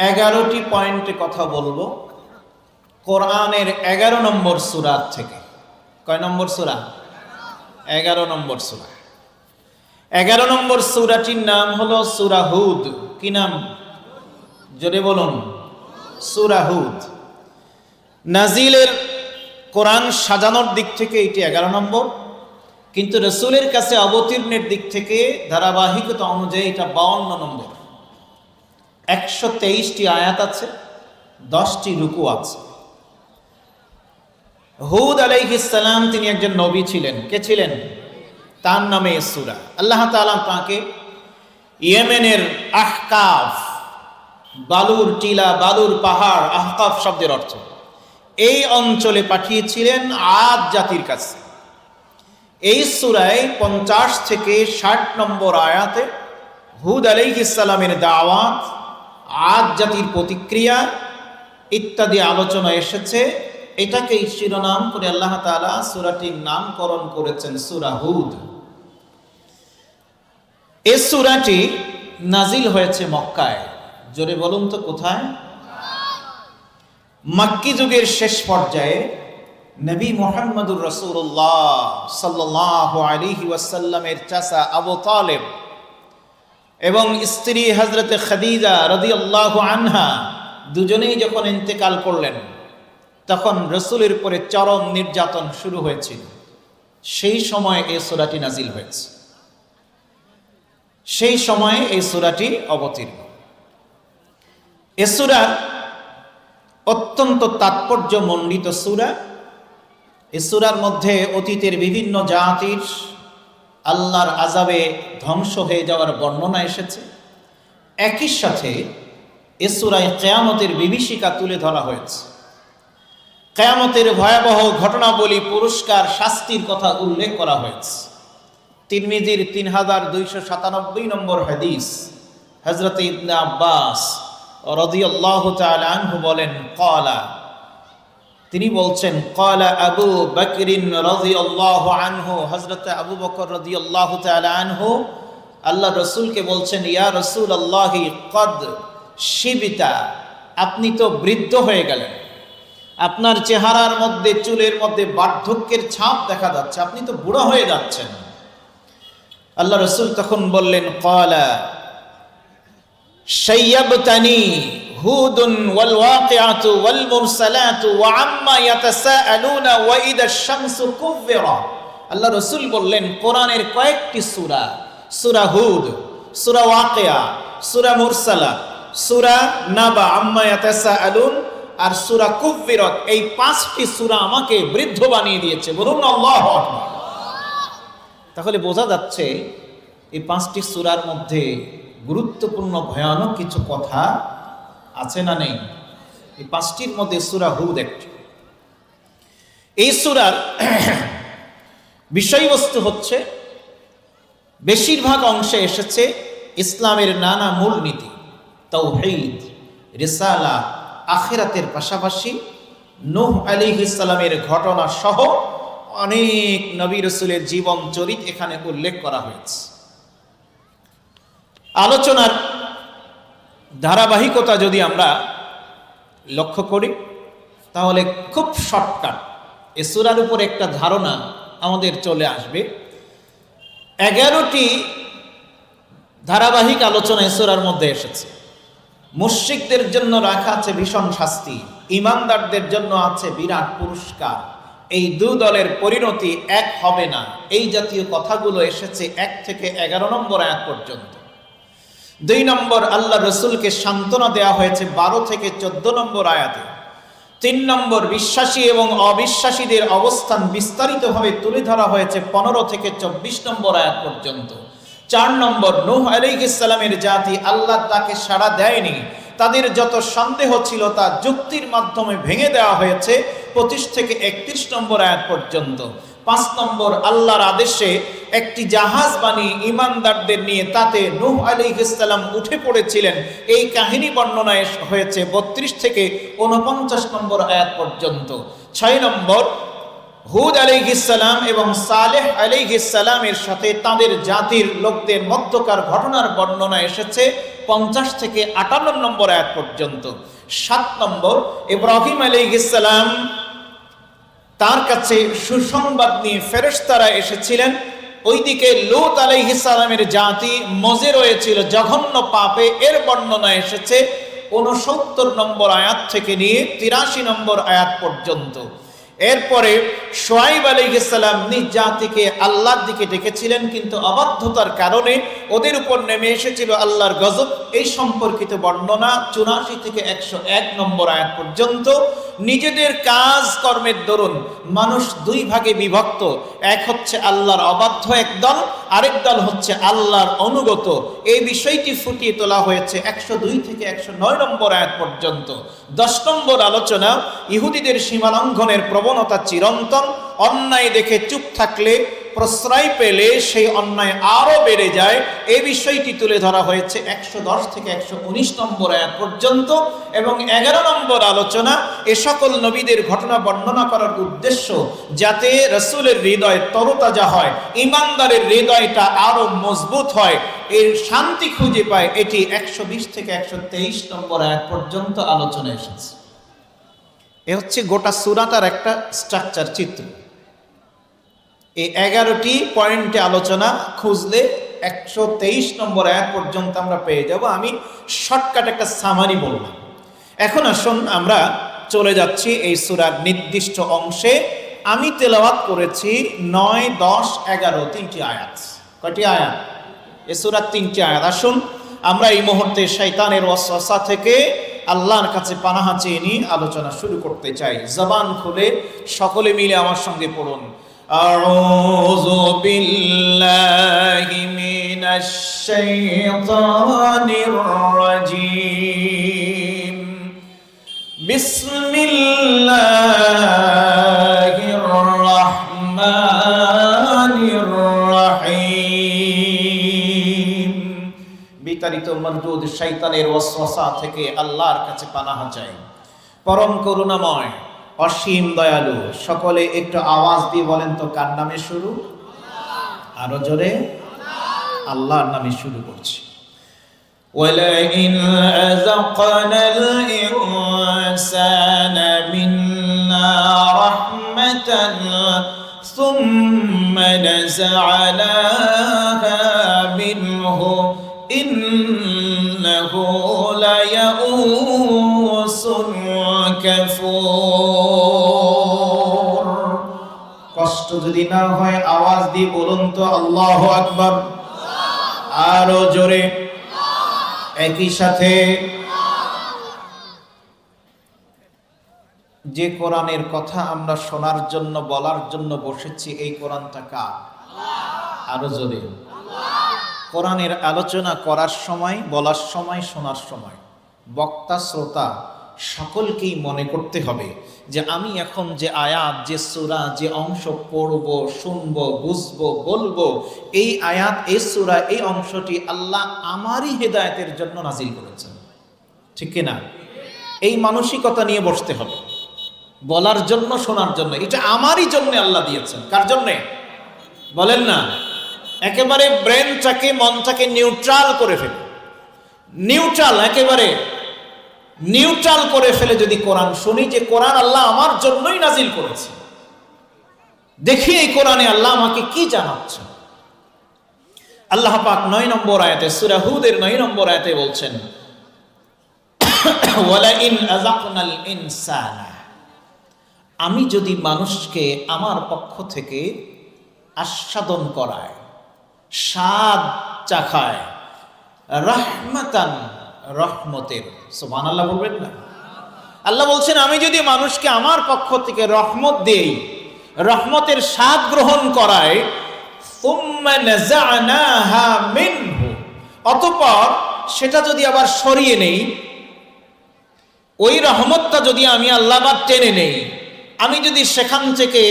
11টি পয়েন্টে কথা বলবো কোরআনের 11 নম্বর সূরা থেকে। কয় নম্বর সূরা? 11 নম্বর সূরা। 11 নম্বর সূরাটির নাম হলো সূরা হুদ। কি নাম? জোরে বলুন। সূরা হুদ। নাজিলের কোরআন সাজানোর দিক থেকে এটি 11 নম্বর, কিন্তু রাসূলের কাছে অবতীর্ণের দিক থেকে ধারাবাহিকতা অনুযায়ী এটা 52 নম্বর। 123টি আয়াত আছে, 10টি রুকু আছে। হুদ আলাইহিস সালাম তিনি একজন নবী ছিলেন। কে ছিলেন? তার নামে এই সূরা। আল্লাহ তাআলা তাকে ইয়েমেনের আহকাফ, বালুর টিলা, বালুর পাহাড়, আহকাফ শব্দের অর্থ, এই অঞ্চলে পাঠিয়েছিলেন আদ জাতির কাছে। এই সূরায় 50 থেকে 60 নম্বর আয়াতে হুদ আলাইহিস সালামের দাওয়াত, আদ জাতির প্রতিক্রিয়া ইত্যাদি আলোচনা এসেছে। এটাকেই শিরোনাম করে আল্লাহ তাআলা সূরাটির নামকরণ করেছেন সূরা হুদ। এই সূরাটি নাজিল হয়েছে মক্কায়। জোরে বলুন তো কোথায়? মক্কি যুগের শেষ পর্যায়ে নবী মুহাম্মদুর রাসূলুল্লাহ সাল্লাল্লাহু আলাইহি ওয়াসাল্লামের চাচা আবু তালেব এবং স্ত্রী হযরতে খাদিজা রাদিয়াল্লাহু আনহা দুজনেই যখন ইন্তেকাল করলেন, তখন রাসূলের উপরে চরম নির্যাতন শুরু হয়েছিল। সেই সময় এই সূরাটি নাজিল হয়েছে, সেই সময়ে এই সূরাটি অবতীর্ণ। এই সূরা অত্যন্ত তাৎপর্যমণ্ডিত সূরা। এই সূরার মধ্যে অতীতের বিভিন্ন জাতির আল্লাহর আযাবে ধ্বংস হয়ে যাওয়ার বর্ণনা এসেছে। একই সাথে এই সূরায় কিয়ামতের বিভীষিকা তুলে ধরা হয়েছে। কিয়ামতের ভয়াবহ ঘটনাবলী, পুরস্কার, শাস্তির কথা উল্লেখ করা হয়েছে। তিরমিজির 3297 নম্বর হাদিস, হযরত ইবনে আব্বাস রাদিয়াল্লাহু তাআলা আনহু বলেন, ক্বালা, তিনি বলছেন, ক্বালা আবু বকরিন রাদিয়াল্লাহু আনহু, হযরত আবু বকর রাদিয়াল্লাহু তাআলা আনহু আল্লাহর রাসূলকে বলছেন, ইয়া রাসূলুল্লাহি ক্বাদ শিবিতা, আপনি তো বৃদ্ধ হয়ে গেলেন, আপনার চেহারার মধ্যে, চুলের মধ্যে বার্ধক্যের ছাপ দেখা যাচ্ছে, আপনি তো বুড়ো হয়ে যাচ্ছেন। আল্লাহ রাসূল তখন বললেন, ক্বালা শাইয়াবতানি হুদুন ওয়াল ওয়াকিআতু ওয়াল মুরসালাতু ওয়া আম্মা ইয়াতাসাআলুনা ওয়া ইদাশ শামসু কুব্বিরা। আল্লাহ রাসূল বললেন, কোরআনের কয়েকটি সূরা, সূরা হুদ, সূরা ওয়াকিয়া, সূরা মুরসালা, সূরা নাবা, আম্মা ইয়াতাসাআলুন আর সূরা কুব্বিরাত, এই 5টি সূরা আমাকে বৃদ্ধ বানিয়ে দিয়েছে। বলুন আল্লাহু আকবার। তাহলে বোঝা যাচ্ছে এই 5টি সূরার মধ্যে গুরুত্বপূর্ণ ভয়ানক কিছু কথা আছে না নেই? এই 5টির মধ্যে সূরা হুদ একটি। এই সূরার বিষয়বস্তু হচ্ছে, বেশিরভাগ অংশে এসেছে ইসলামের নানা মূলনীতি, তাওহীদ, রিসালা, আখিরাতের পাশাপাশি নূহ আলাইহিস সালামের ঘটনা সহ অনেক নবী রাসূলের জীবন চরিত এখানে উল্লেখ করা হয়েছে। আলোচনার ধারাবাহিকতা যদি আমরা লক্ষ্য করি, তাহলে খুব শর্টকাট এই সূরার উপর একটা ধারণা আমাদের চলে আসবে। 11টি ধারাবাহিক আলোচনা এই সূরার মধ্যে এসেছে। মুশরিকদের জন্য রাখা আছে ভীষণ শাস্তি, ঈমানদারদের জন্য আছে বিরাট পুরস্কার। এই দুই দলের পরিণতি এক হবে না, এই জাতীয় কথাগুলো এসেছে 1 থেকে 11 নম্বর আয়াত পর্যন্ত। 2 নম্বর, আল্লাহ রাসূলকে সান্ত্বনা দেওয়া হয়েছে 12 থেকে 14 নম্বর আয়াতে। 3 নম্বর, বিশ্বাসী এবং অবিশ্বাসীদের অবস্থান বিস্তারিতভাবে তুলে ধরা হয়েছে 15 থেকে 24 নম্বর আয়াত পর্যন্ত। 4 নম্বর, নূহ আলাইহিস সালামের জাতি আল্লাহ তাকে সাড়া দেয়নি, তাদের যত সন্দেহ ছিল তা যুক্তির মাধ্যমে ভেঙে দেওয়া হয়েছে 25 থেকে 31 নম্বর আয়াত পর্যন্ত। 5 নম্বর, আল্লাহর আদেশে একটি জাহাজ বানিয়ে ঈমানদারদের নিয়ে তাতে নূহ আলাইহিস সালাম উঠে পড়েছিলেন, এই কাহিনী বর্ণনা হয়েছে 32 থেকে 49 নম্বর আয়াত পর্যন্ত। 6 নম্বর, হুদ আলাইহিস সালাম এবং সালেহ আলাইহিস সালামের সাথে তাদের জাতির লোকদের মধ্যকার ঘটনার বর্ণনা এসেছে 50 থেকে 58 নম্বর আয়াত পর্যন্ত। 7 নম্বর, ইব্রাহিম আলাইহিস সালাম তার কাছে সুসংবাদ নিয়ে ফেরেশতারা এসেছিলেন। ওইদিকে লূত আলাইহিস সালামের জাতি মজে রয়েছিল জঘন্য পাপে। এর বর্ণনা এসেছে 69 নম্বর আয়াত থেকে নিয়ে 83 নম্বর আয়াত পর্যন্ত। এরপরে শুআয়ব আলাইহিস সালাম নিজ জাতিকে আল্লাহর দিকে ডেকেছিলেন, কিন্তু অবাধ্যতার কারণে ওদের উপর নেমে এসেছিল আল্লাহর গজব। এই সম্পর্কিত বর্ণনা 84 থেকে 101 নম্বর আয়াত পর্যন্ত। নিজেদের কাজ কর্মের দরুন মানুষ দুই ভাগে বিভক্ত, এক হচ্ছে আল্লাহর অবাধ্য এক দল, আরেক দল হচ্ছে আল্লাহর অনুগত। এই বিষয়টি ফুটিয়ে তোলা হয়েছে 102 থেকে 109 নম্বর আয়াত পর্যন্ত। 10 নম্বর আলোচনা, ইহুদিদের সীমালঙ্ঘনের প্রবণতা চিরন্তন। অন্যায় দেখে চুপ থাকলে, প্রশ্রয় পেলে সেই অন্যায় আরো বেড়ে যায়। এই বিষয়টি তুলে ধরা হয়েছে 110 থেকে 119 নম্বর আয়াত পর্যন্ত। এবং 11 নম্বর আলোচনা, এ সকল নবীদের ঘটনা বর্ণনা করার উদ্দেশ্য যাতে রাসূলের হৃদয় তরতাজা হয়, ঈমানদারের হৃদয়টা আরো মজবুত হয়, এর শান্তি খুঁজে পায়। এটি 120 থেকে 123 নম্বর আয়াত পর্যন্ত আলোচনা এসেছে। এ হচ্ছে গোটা সূরাটার একটা স্ট্রাকচার, চিত্র। এই 11টি পয়েন্টে আলোচনা খুঁজলে 123 নম্বর আয়াত পর্যন্ত আমরা পেয়ে যাব। আমি শর্টকাট একটা সামারি বললাম। এখন আসুন আমরা চলে যাচ্ছি এই সূরার নির্দিষ্ট অংশে। আমি তেলাওয়াত করেছি 9, 10, 11 তিনটি আয়াত। কয়টি আয়াত? এই সূরার 3টি আয়াত। আসুন আমরা এই মুহূর্তে শয়তানের ওয়াসওয়াসা থেকে আল্লাহর কাছে পানাহা চেয়ে নিয়ে আলোচনা শুরু করতে চাই। জবান খুলে সকলে মিলে আমার সঙ্গে পড়ুন। আউযু বিল্লাহি মিনাশ শাইতানির রাজীম। বিসমিল্লাহির রাহমানির রাহিম। বিতাড়িত মরদুদ শয়তানের ওয়াসওয়াসা থেকে আল্লাহর কাছে পানাহা চাই। পরম করুণাময়, অসীম দয়ালু। সকলে একটু আওয়াজ দিয়ে বলেন তো, কার নামে শুরু? আরো জোরে। আল্লাহর নামে শুরু করছি। ওয়ালাইন আযাকনাল ইনসানা মিন্না রাহমাতান সুম্মা নাযা'নাহা মিনহু ইন্নাহু লায়াউসুন কাফুর। কষ্ট যদি না হয় আওয়াজ দিয়ে বলুন তো আল্লাহু আকবার। আরো জোরে, একই সাথে। যে কোরআনের কথা আমরা শোনার জন্য, বলার জন্য বসেছি, এই কোরআনটা কার? আরো জোরে। কোরআনের আলোচনা করার সময়, বলার সময়, শোনার সময় বক্তা শ্রোতা সকলকেই মনে করতে হবে যে আমি এখন যে আয়াত, যে সূরা, যে অংশ পড়ব, শুনব, বুঝব, বলবো, এই আয়াত, এই সূরা, এই অংশটি আল্লাহ আমারই হেদায়েতের জন্য নাজিল করেছেন। ঠিক কিনা? এই মানসিকতা নিয়ে বসতে হবে। বলার জন্য, শোনার জন্য, এটা আমারই জন্য আল্লাহ দিয়েছেন। কার জন্যে বলেন না? একেবারে ব্রেনটাকে, মনটাকে নিউট্রাল করে ফেলে, নিউট্রাল, একেবারে নিউট্রাল করে ফেলে যদি কোরআন শুনি যে কোরআন আল্লাহ আমার জন্যই নাজিল করেছে, দেখি এই কোরআনে আল্লাহ আমাকে কি জানাচ্ছেন। আল্লাহ পাক 9 নম্বর আয়াতে, সূরা হুদের 9 নম্বর আয়াতে বলছেন, ওয়ালাইন আযাকনাল ইনসানা, আমি যদি মানুষকে আমার পক্ষ থেকে আস্বাদন করায়, স্বাদ চাখায়, রাহমাতান, রহমতের, সুবহানাল্লাহ বলবেন না? আল্লাহ বলছেন আমি যদি মানুষকে আমার পক্ষ থেকে রহমত দেই, রহমতের স্বাদ গ্রহণ করায়, সুম্মা নাযা'নাহা মিনহু, অতঃপর সেটা যদি আবার সরিয়ে নেই, ওই রহমতটা যদি আমি আল্লাহ আবার টেনে নেই, আমি যদি সেখান থেকে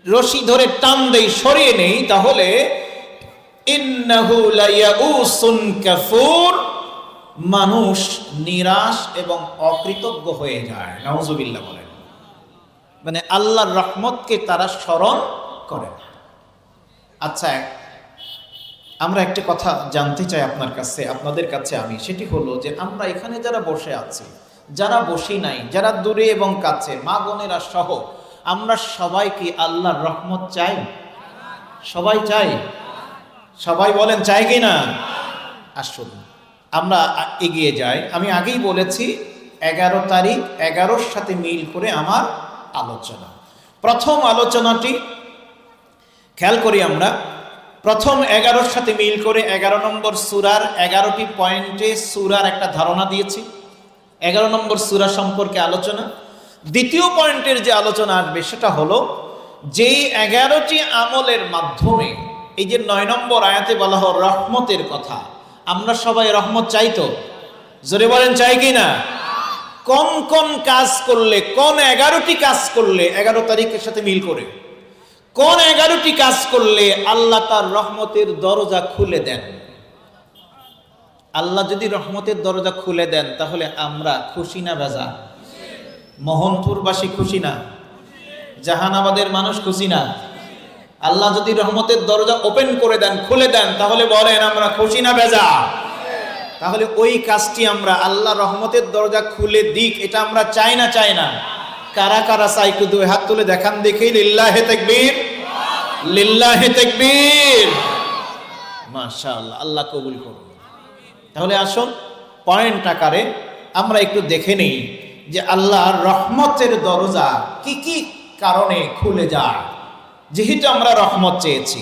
রশি ধরে টান দেই, সরিয়ে নেই, তাহলে ইন্নাহু লায়াউসুন কাফুর, মানুষ নিরাশ এবং অকৃতজ্ঞ হয়ে যায়। নাউযুবিল্লাহ বলেন। মানে আল্লাহর রহমতকে তারা স্মরণ করে না। আচ্ছা, আমরা একটা কথা জানতে চাই আপনার কাছে, আপনাদের কাছে আমি, সেটি হলো যে আমরা এখানে যারা বসে আছি, যারা বসি নাই, যারা দূরে এবং কাছে, মা বোনেরা সহ, আমরা সবাই কি আল্লাহর রহমত চাই? সবাই চাই? সবাই বলেন চাই কি না? আসুন আমরা এগিয়ে যাই। আমি আগেই বলেছি 11 তারিখ, 11-র সাথে মিল করে আমার আলোচনা। প্রথম আলোচনাটি খেয়াল করি আমরা। প্রথম 11-র সাথে মিল করে 11 নম্বর সূরার 11টি পয়েন্টে সূরার একটা ধারণা দিয়েছি। 11 নম্বর সূরা সম্পর্কে আলোচনা। দ্বিতীয় পয়েন্টের যে আলোচনা আসবে সেটা হলো যেই 11টি আমলের মাধ্যমে এই যে 9 নম্বর আয়াতে বলা হলো রহমতের কথা, আমরা সবাই রহমত চাই তো? জোরে বলেন চাই কি না? কোন কোন কাজ করলে, কোন 11টি কাজ করলে 11 তারিখের সাথে মিল করে কোন 11টি কাজ করলে আল্লাহ তার রহমতের দরজা খুলে দেন? আল্লাহ যদি রহমতের দরজা খুলে দেন তাহলে আমরা খুশি না বেজা? মোহনপুরবাসী খুশি না? জাহানাবাদের মানুষ খুশি না? আল্লাহ যদি রহমতের দরজা ওপেন করে দেন, খুলে দেন, তাহলে বলেন আমরা খুশি না বেজা? তাহলে ওই কাজটি আমরা, আল্লাহ রহমতের দরজা খুলে দিক, এটা আমরা চাই না চাই না? কারা কারা চাই একটু দুই হাত তুলে দেখান দেখি। লিল্লাহে তাকবীর, লিল্লাহে তাকবীর। মাশাআল্লাহ, আল্লাহ কবুল করুন। তাহলে আসুন পয়েন্ট আকারে আমরা একটু দেখে নেই যে আল্লাহর রহমতের দরজা কি কি কারণে খুলে যায়, যেহেতু আমরা রহমত চেয়েছি।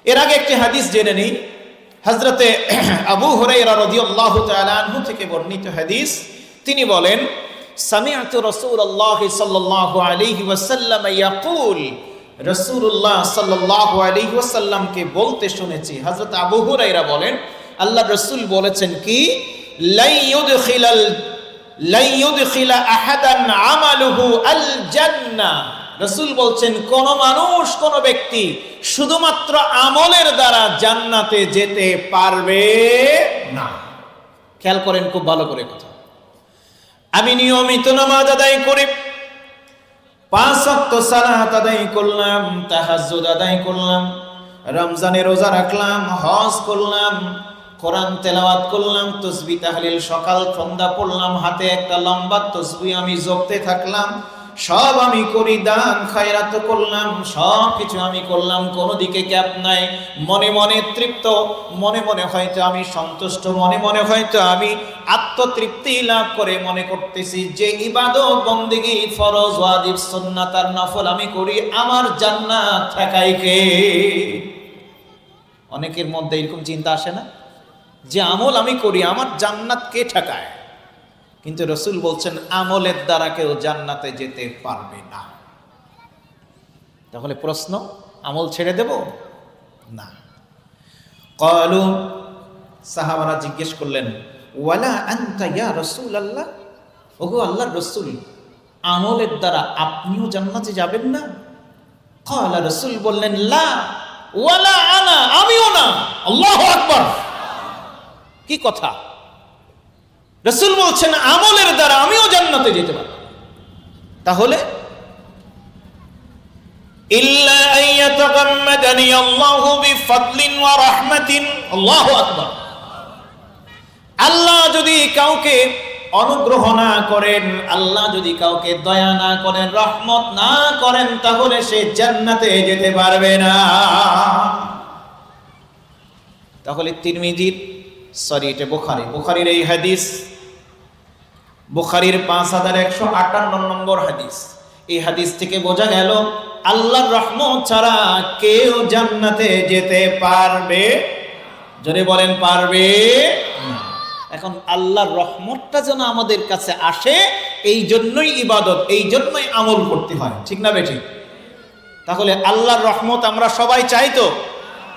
এর আগে একটি হাদিস জেনে নিই। হযরতে আবু হুরায়রা রাদিয়াল্লাহু তাআলা আনহু থেকে বর্ণিত হাদিস। তিনি বলেন, সামি'তু রাসূলুল্লাহ সাল্লাল্লাহু আলাইহি ওয়াসাল্লাম ইয়াকুল, রাসূলুল্লাহ সাল্লাল্লাহু আলাইহি ওয়াসাল্লামকে বলতে শুনেছি। হযরত আবু হুরায়রা বলেন, আল্লাহর রাসূল বলেছেন কি, লাই ইউদখিলা আহাদান আমালুহু আল জান্নাহ। রাসূল বলছেন কোন মানুষ, কোন ব্যক্তি শুধুমাত্র আমলের দ্বারা জান্নাতে যেতে পারবে না। খেয়াল করেন খুব ভালো করে কথা। আমি নিয়মিত নামাজ আদায় করি, 5 ওয়াক্ত সালাত আদায় করলাম, তাহাজ্জুদ আদায় করলাম, রমজানে রোজা রাখলাম, হজ করলাম, কোরআন তেলাওয়াত করলাম, তাসবিহ তাহলিল সকাল সন্ধ্যা পড়লাম, হাতে একটা লম্বা তাসবিহ আমি জপতে থাকলাম, সব আমি করি, দান খায়রাত করলাম, সব কিছু আমি করলাম, কোনো দিকে গ্যাপ নাই। মনে মনে তৃপ্ত, মনে মনে হয়তো আমি সন্তুষ্ট, মনে মনে হয়তো আমি আত্মতৃপ্তি লাভ করে মনে করতেছি যে ইবাদত বন্দেগী ফরজ ওয়াজিব সুন্নাত আর নফল আমি করি, আমার জান্নাত ঠেকাই কে? অনেকের মধ্যে এরকম চিন্তা আসে না যে আমল আমি করি, আমার জান্নাত কে ঠেকায়? কিন্তু রাসূল বলছেন আমলের দ্বারা কেউ জান্নাতে যেতে পারবে না। তাহলে প্রশ্ন, আমল ছেড়ে দেব না? ক্বালু, সাহাবারা জিজ্ঞেস করলেন, ওয়ালা আনতা ইয়া রাসূলুল্লাহ, ওগো আল্লাহর রাসূল, আমলের দ্বারা আপনিও জান্নাতে যাবেন না? ক্বালা, রাসূল বললেন, লা ওয়ালা আনা, আমিও না। আল্লাহু আকবার! কি কথা! রাসূল বলছেন আমলের দ্বারা আমিও জান্নাতে যেতে পারব। তাহলে ইল্লা আইয়াতাগাম্মাদানি আল্লাহু বিফাদলিন ওয়া রাহমাতিন। আল্লাহু আকবার! আল্লাহ যদি কাউকে অনুগ্রহ না করেন, আল্লাহ যদি কাউকে দয়া না করেন, রহমত না করেন, তাহলে সে জান্নাতে যেতে পারবে না। তাহলে তিরমিজির, এটা বুখারীর এই হাদিস, বুখারীর 5158 নম্বর হাদিস। এই হাদিস থেকে বোঝা গেল আল্লাহর রহমত ছাড়া কেউ জান্নাতে যেতে পারবে? জোরে বলেন পারবে? এখন আল্লাহর রহমতটা যেন আমাদের কাছে আসে, এই জন্যই ইবাদত, এই জন্যই আমল করতে হয়, ঠিক না বেঠিক? তাহলে আল্লাহর রহমত আমরা সবাই চাই তো?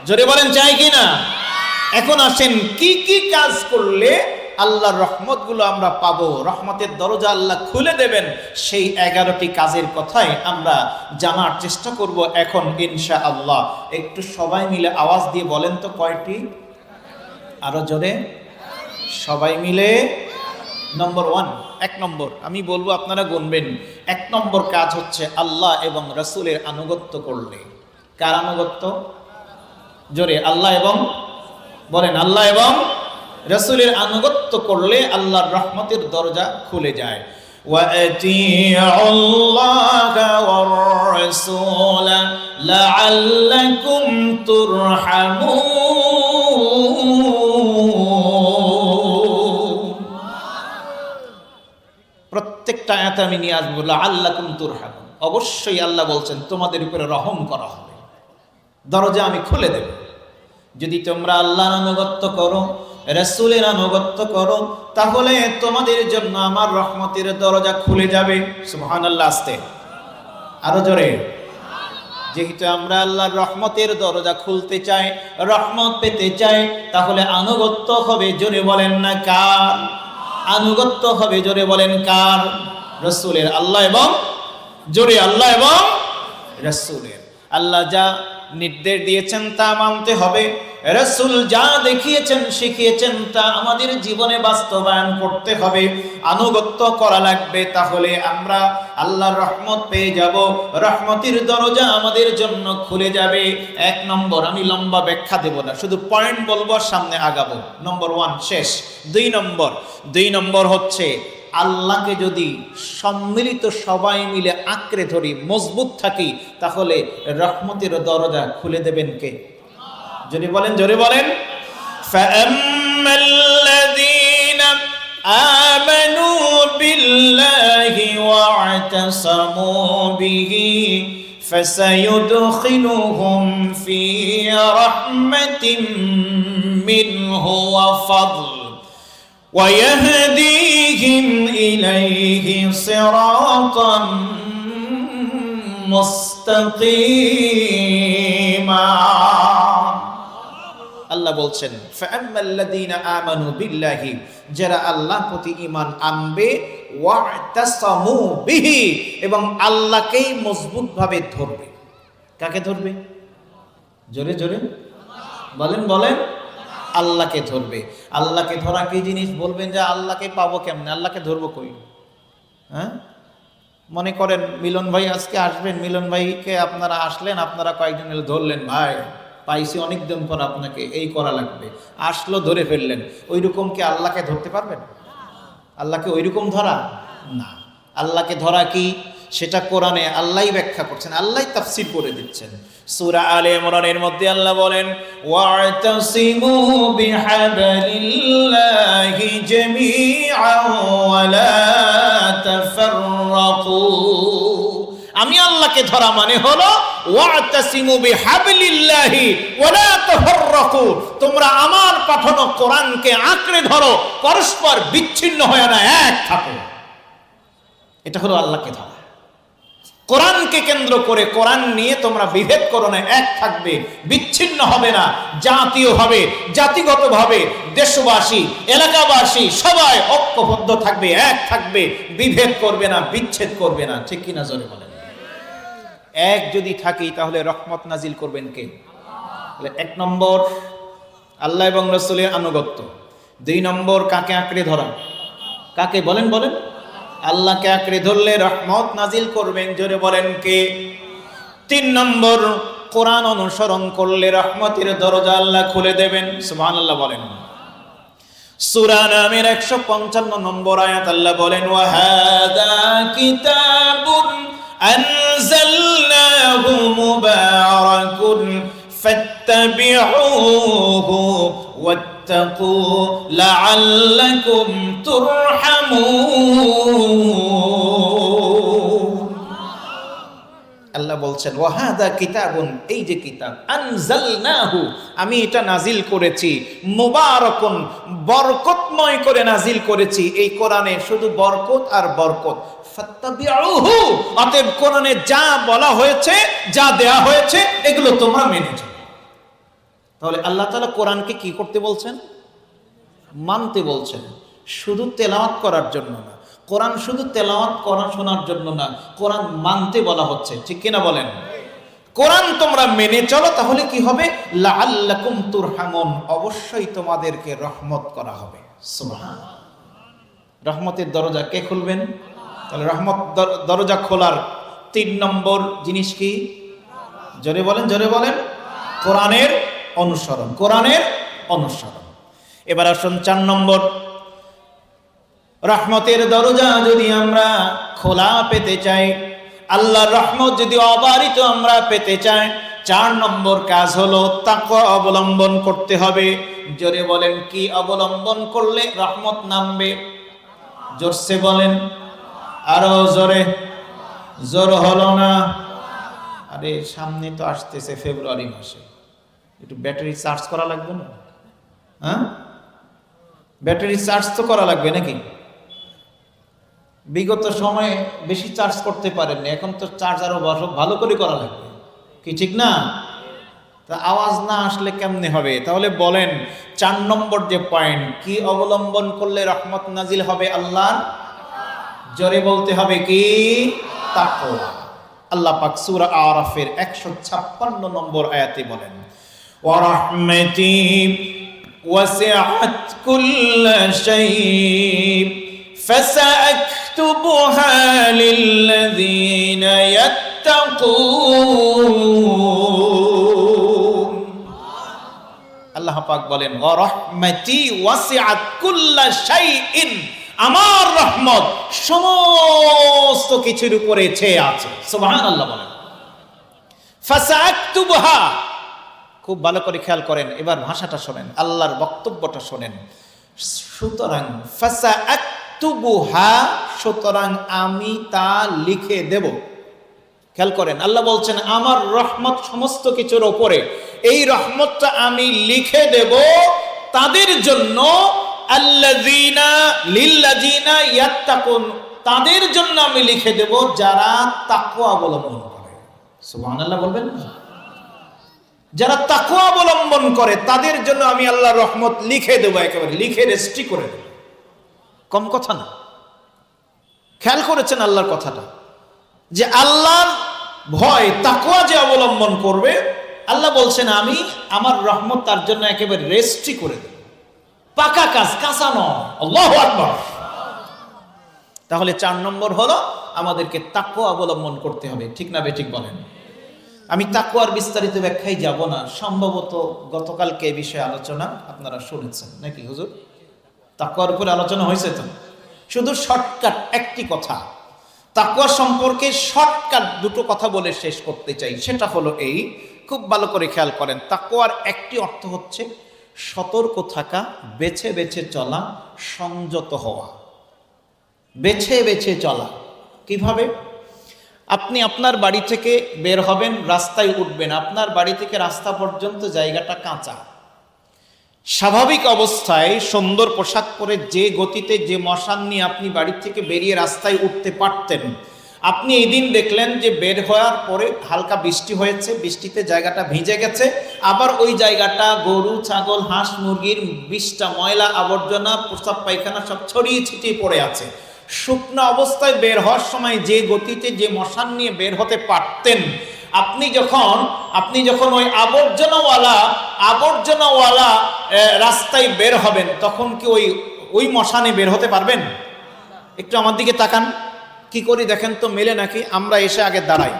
জোরে বলেন চাই কি না? এখন আসেন কি কি কাজ করলে আল্লাহর রহমতগুলো আমরা পাবো, রহমতের দরজা আল্লাহ খুলে দেবেন, সেই 11টি কাজের কথাই আমরা জানার চেষ্টা করব এখন ইনশাআল্লাহ। একটু সবাই মিলে আওয়াজ দিয়ে বলেন তো কয়টি? আরো জোরে সবাই মিলে। নম্বর 1, 1 নম্বর আমি বলবো, আপনারা গুনবেন। 1 নম্বর কাজ হচ্ছে আল্লাহ এবং রাসূলের আনুগত্য করলে। কার আনুগত্য? জোরে, আল্লাহ এবং বলেন আল্লাহ এবং রাসূলের আনুগত্য করলে আল্লাহর রহমতের দরজা খুলে যায়। وَأَطِيعُوا اللَّهَ وَالرَّسُولَ لَعَلَّكُمْ تُرْحَمُونَ। প্রত্যেকটা আয়াতে আমি নিয়ে আসবো লাআল্লাকুম তুরহামুন, অবশ্যই আল্লাহ বলছেন তোমাদের উপরে রহম করা হবে, দরজা আমি খুলে দেব। যদি তোমরা আল্লাহর আনুগত্য করো, রাসূলের আনুগত্য করো, তাহলে তোমাদের জন্য আমার রহমতের দরজা খুলে যাবে। সুবহানাল্লাহ। আস্তে আরো জোরে। যেহেতু আমরা আল্লাহর রহমতের দরজা খুলতে চাই, রহমত পেতে চাই, তাহলে আনুগত্য হবে, জোরে বলেন না কার? আনুগত্য হবে, জোরে বলেন কার? রাসূলের। আল্লাহ এবং জোরে আল্লাহ এবং রাসূলের। আল্লাহ যা নির্দেশ দিয়েছেন তা মানতে হবে, রাসূল যা দেখিয়েছেন শিখিয়েছেন তা আমাদের জীবনে বাস্তবায়ন করতে হবে, আনুগত্য করা লাগবে। তাহলে আমরা আল্লাহর রহমত পেয়ে যাব, রহমতের দরজা আমাদের জন্য খুলে যাবে। এক নম্বর, আমি লম্বা ব্যাখ্যা দেব না, শুধু পয়েন্ট বলবো, সামনে আগাবো। নম্বর 1 শেষ। 2 নম্বর হচ্ছে আল্লাহকে যদি সম্মিলিত সবাই মিলে আঁকড়ে ধরি, মজবুত থাকি, তাহলে রহমতের দরজা খুলে দেবেন কে? যদি বলেন, জোরে বলেন। ফাআম্মাল্লাযীনা আমানু বিল্লাহি ওয়া'তাসামু বিহি ফাসায়ুদখিলুহুম ফি রাহমাতিন মিনহু ওয়া ফাদল ويهديهم إليه صراطا مستقيما। আল্লাহ বলছেন ফাআম্মাল্লাযীনা আমানু বিল্লাহি, যারা আল্লাহর প্রতি ঈমান আনবে, ওয়া'তাসামু বিহি, এবং আল্লাহকেই মজবুতভাবে ধরবে। কাকে ধরবে? জোরে জোরে বলেন, বলেন। আল্লাহকে ধরবে। আল্লাহকে ধরা কি জিনিস? বলবেন যে আল্লাহকে পাবো কেমনে, আল্লাহকে ধরবো কই? হ্যাঁ, মনে করেন মিলন ভাই আজকে আসবেন, মিলন ভাইকে আপনারা আসলেন, আপনারা কয়েকজন মিলে ধরলেন, ভাই পাইছি অনেক দিন পর, আপনাকে এই করা লাগবে, আসলো, ধরে ফেললেন। ওই রকম কি আল্লাহকে ধরতে পারবেন? আল্লাহকে ওই রকম ধরা না। আল্লাহকে ধরা কি সেটা কোরআনে আল্লাহই ব্যাখ্যা করছেন, আল্লাহই তাফসীর করে দিচ্ছেন। সূরা আলে ইমরানের মধ্যে আল্লাহ বলেন ওয়া'তাসিমু বিহাবলিল্লাহি জামিআন ওয়া লা তাফাররাকু। আমি আল্লাহকে ধরা মানে হলো ওয়া'তাসিমু বিহাবলিল্লাহি ওয়া লা তাফাররাকু, তোমরা আমার পাঠানো কোরআনকে আঁকড়ে ধরো, পরস্পর বিচ্ছিন্ন হয় না, এক থাকো। এটা হলো আল্লাহকে ধরা। কোরআনকে কেন্দ্র করে, কোরআন নিয়ে তোমরা বিভেদ করো না, এক থাকবে, বিচ্ছিন্ন হবে না, জাতীয় হবে, জাতিগতভাবে দেশবাসী, এলাকাবাসী সবাই ঐক্যবদ্ধ থাকবে, এক থাকবে, বিভেদ করবে না, বিচ্ছেদ করবে না। ঠিক কিনা জোরে বলেন। এক যদি থাকি তাহলে রহমত নাজিল করবেন কে? তাহলে 1 নম্বর আল্লাহ এবং রাসূলের আনুগত্য। 2 নম্বর কাকে আঁকড়ে ধরা? কাকে? বলেন, বলেন। আল্লাহকে আঁকড়ে ধরলে রহমত নাজিল করবেন, জোরে বলেন কে? 3 নম্বর কোরআন অনুসরণ করলে রহমতের দরজা আল্লাহ খুলে দেবেন। সুবহানাল্লাহ বলেন। সূরা নামের 155 নম্বর আয়াত আল্লাহ বলেন ওয়া হাযা কিতাবুন আনজালনাহু মুবারাকুন ফাত্তাবিউহু ওয়াত্তাকু লাআল্লাকুম তুরহামুন। আল্লাহ বলছেন ওয়া হাযা কিতাবুন, এই যে কিতাব, আনজালনাহু, আমি এটা নাজিল করেছি, মুবারাকুন, বরকতময় করে নাজিল করেছি। এই কোরআনে শুধু বরকত আর বরকত। ফাত্তাবিউহু, অতএব কোরআনে যা বলা হয়েছে, যা দেয়া হয়েছে, এগুলো তোমরা মেনে চলো। তাহলে আল্লাহ তাআলা কোরআনকে কি করতে বলছেন? মানতে বলছেন, শুধু তেলাওয়াত করার জন্য না। কোরআন শুধু তেলাওয়াত করা শোনার জন্য না, কোরআন মানতে বলা হচ্ছে। ঠিক কিনা বলেন? কোরআন তোমরা মেনে চলো, তাহলে কি হবে? লাআল্লাকুম তুরহামুন, অবশ্যই তোমাদেরকে রহমত করা হবে। সুবহানাল্লাহ। রহমতের দরজা কে খুলবেন? তাহলে রহমত দরজা খোলার 3 নম্বর জিনিস কি? জোরে বলেন, জোরে বলেন। কোরআনের অনুসরণ, কোরআনের অনুসরণ। এবার আসুন 4 নম্বর, রহমতের দরজা যদি আমরা খোলা পেতে চাই, আল্লাহর রহমত যদি অবারিত আমরা পেতে চাই, 4 নম্বর কাজ হলো তাকওয়া অবলম্বন করতে হবে। জোরে বলেন, কি অবলম্বন করলে রহমত নামবে? জোরসে বলেন, আরো জোরে। জোর হলো না। আরে সামনে তো আসতেছে ফেব্রুয়ারি মাসে, একটু ব্যাটারি চার্জ করা লাগবে না? হ্যাঁ, ব্যাটারি চার্জ তো করা লাগবে নাকি? বিগত সময়ে বেশি চার্জ করতে পারেননি, এখন তো চার্জ আরো ভালো করে করা লাগবে, কি ঠিক না? তা আওয়াজ না আসলে কেমনে হবে? তাহলে বলেন 4 নম্বর যে পয়েন্ট, কি অবলম্বন করলে রহমত নাজিল হবে আল্লাহ? জোরে বলতে হবে, কি? তাকওয়া। আল্লাহ পাক সূরা আরাফের 156 নম্বর আয়াতে বলেন, ওয়া রাহমাতি ওয়াসিআত কুল্লা শাই ফাসাআকতুবুহা লিল্লাযীনা ইয়াত্তাকুন। আল্লাহ পাক বলেন, ওয়া রাহমাতি ওয়াসিআত কুল্লা শাইইন, আমার রহমত সমস্ত কিছুর উপরে ছেয়ে আছে। সুবহানাল্লাহ বলেন। ফাসাআকতুবুহা, খুব ভালো করে খেয়াল করেন, এবার ভাষাটা শোনেন, আল্লাহর বক্তব্যটা শোনেন। সুতরাং ফাসাআকতুবুহা, সুতরাং আমি তা লিখে দেব। খেয়াল করেন, আল্লাহ বলছেন আমার রহমত সমস্ত কিছুর উপরে, এই রহমতটা আমি লিখে দেব তাদের জন্য, আল্লাযীনা লিল্লাযীনা ইয়াত্তাকুন, তাদের জন্য আমি লিখে দেব যারা তাকওয়া অবলম্বন করে। সুবহানাল্লাহ বলবেন না? যারা তাকওয়া অবলম্বন করে তাদের জন্য আমি আল্লাহর রহমত লিখে দেব, একেবারে লিখে রেজিস্ট্রি করে দেব। কম কথা না। খেয়াল করেছেন আল্লাহর কথাটা, যে আল্লাহর ভয় তাকওয়া যে অবলম্বন করবে, আল্লাহ বলছেন আমি আমার রহমত তার জন্য একেবারে রেজিস্ট্রি করে দেব। পাকা কাজ, কাঁচা নয়। আল্লাহু আকবার। তাহলে 4 নম্বর হলো আমাদেরকে তাকওয়া অবলম্বন করতে হবে, ঠিক না বেঠিক বলেন? আমি তাকওয়ার বিস্তারিত ব্যাখ্যায় যাব না, সম্ভবত গতকালকে এই বিষয়ে আলোচনা আপনারা শুনেছেন নাকি হুজুর? তাকওয়ার উপরে আলোচনা হয়েছে তো। শুধু শর্টকাট একটি কথা, তাকওয়া সম্পর্কে শর্টকাট 2টো কথা বলে শেষ করতে চাই। সেটা হলো এই, খুব ভালো করে খেয়াল করেন, তাকওয়ার একটি অর্থ হচ্ছে সতর্ক থাকা, বেছে বেছে চলা, সংযত হওয়া। বেছে বেছে চলা কিভাবে? আপনি আপনার বাড়ি থেকে বের হবেন, রাস্তায় উঠবেন, আপনার বাড়ি থেকে রাস্তা পর্যন্ত জায়গাটা কাঁচা। স্বাভাবিক অবস্থায় সুন্দর পোশাক পরে যে গতিতে, যে মশান নিয়ে আপনি বাড়ি থেকে বেরিয়ে রাস্তায় উঠতে পারতেন, আপনি এই দিন দেখলেন যে বের হওয়ার পরে হালকা বৃষ্টি হয়েছে, বৃষ্টিতে জায়গাটা ভিজে গেছে, আবার ওই জায়গাটা গরু, ছাগল, হাঁস, মুরগির বিষটা, ময়লা, আবর্জনা, প্রস্রাব, পায়খানা সব ছড়িয়ে ছিটিয়ে পড়ে আছে। শুকনো অবস্থায় বের হওয়ার সময় যে গতিতে, যে মশান নিয়ে বের হতে পারতেন, আপনি যখন ওই আবর্জনাওয়ালা রাস্তায় বের হবেন, তখন কি ওই মশানে বের হতে পারবেন? একটু আমার দিকে তাকান, কি করি দেখেন তো, মেলে নাকি? আমরা এসে আগে দাঁড়াই,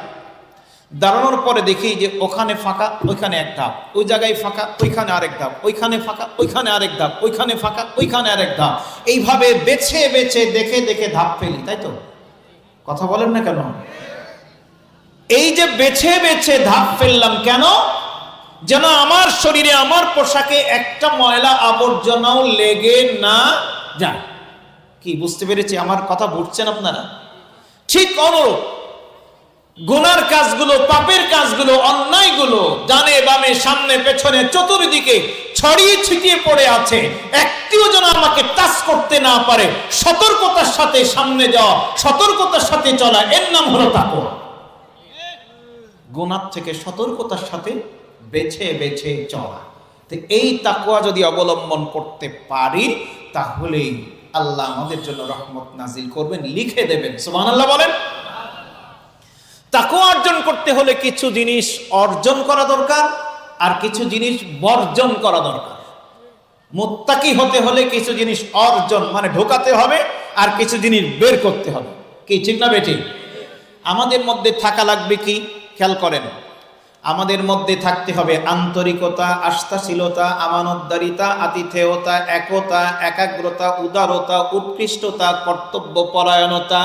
দাঁড়ানোর পরে দেখি যে ওখানে ফাঁকা, ওইখানে এক ধাপ, ওই জায়গায় ফাঁকা, ওইখানে আরেক ধাপ, ওইখানে ফাঁকা, ওইখানে আরেক ধাপ, ওইখানে ফাঁকা, ওইখানে আরেক ধাপ, এইভাবে বেছে বেছে দেখে দেখে ধাপ ফেলি, তাই তো? কথা বলেন না কেন? এই যে বেছে বেছে ধাপ ফেললাম কেন? যেন আমার শরীরে, আমার পোশাকে একটা ময়লা আবর্জনাও লেগে না যায়। কি বুঝতে পেরেছি? আমার কথা বুঝছেন আপনারা? ঠিক অনুরূপ গুনার কাজগুলো, পাপের কাজগুলো, অন্যায়গুলো ডানে বামে, সামনে পেছনে, চতুর্দিকে ছড়িয়ে ছিটিয়ে পড়ে আছে, একটিও যেন আমাকে টাচ করতে না পারে, সতর্কতার সাথে সামনে যাওয়া, সতর্কতার সাথে চলা, এর নাম হলো তাকওয়া। গুনাহ থেকে সতর্কতার সাথে বেছে বেছে চলা। তো এই তাকওয়া যদি অবলম্বন করতে পারি, তাহলেই আল্লাহ আমাদের জন্য রহমত নাজিল করবেন, লিখে দেবেন। সুবহানাল্লাহ বলেন। তাকওয়া অর্জন করতে হলে কিছু জিনিস অর্জন করা দরকার, আর কিছু জিনিস বর্জন করা দরকার। মুত্তাকি হতে হলে কিছু জিনিস অর্জন মানে ঢোকাতে হবে, আর কিছু জিনিস বের করতে হবে। কি ঠিক না বেঠিক? আমাদের মধ্যে থাকা লাগবে কি? খেয়াল করেন, আমাদের মধ্যে থাকতে হবে আন্তরিকতা, আস্থাশীলতা, আমানতদারিতা, আতিথেয়তা, একতা, একাগ্রতা, উদারতা, উৎকৃষ্টতা, কর্তব্য পরায়ণতা,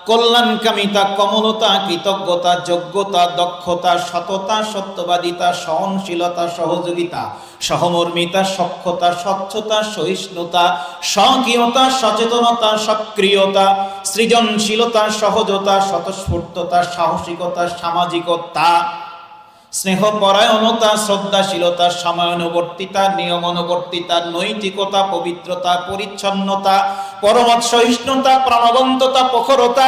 কল্যাণকামিতা, কমলতা, কৃতজ্ঞতা, যোগ্যতা, দক্ষতা, সততা, সত্যবাদিতা, সহনশীলতা, সহযোগিতা, সহমর্মিতা, সক্ষতা, স্বচ্ছতা, সহিষ্ণুতা, স্বকীয়তা, সচেতনতা, সক্রিয়তা, সৃজনশীলতা, সহজতা, স্বতঃস্ফূর্ততা, সাহসিকতা, সামাজিকতা, স্নেহপরায়ণতা, শ্রদ্ধাশীলতা, সময়ানুবর্তিতা, নিয়মানুবর্তিতা, নৈতিকতা, পবিত্রতা, পরিচ্ছন্নতা, পরমত সহিষ্ণুতা, প্রাণবন্ততা, প্রখরতা,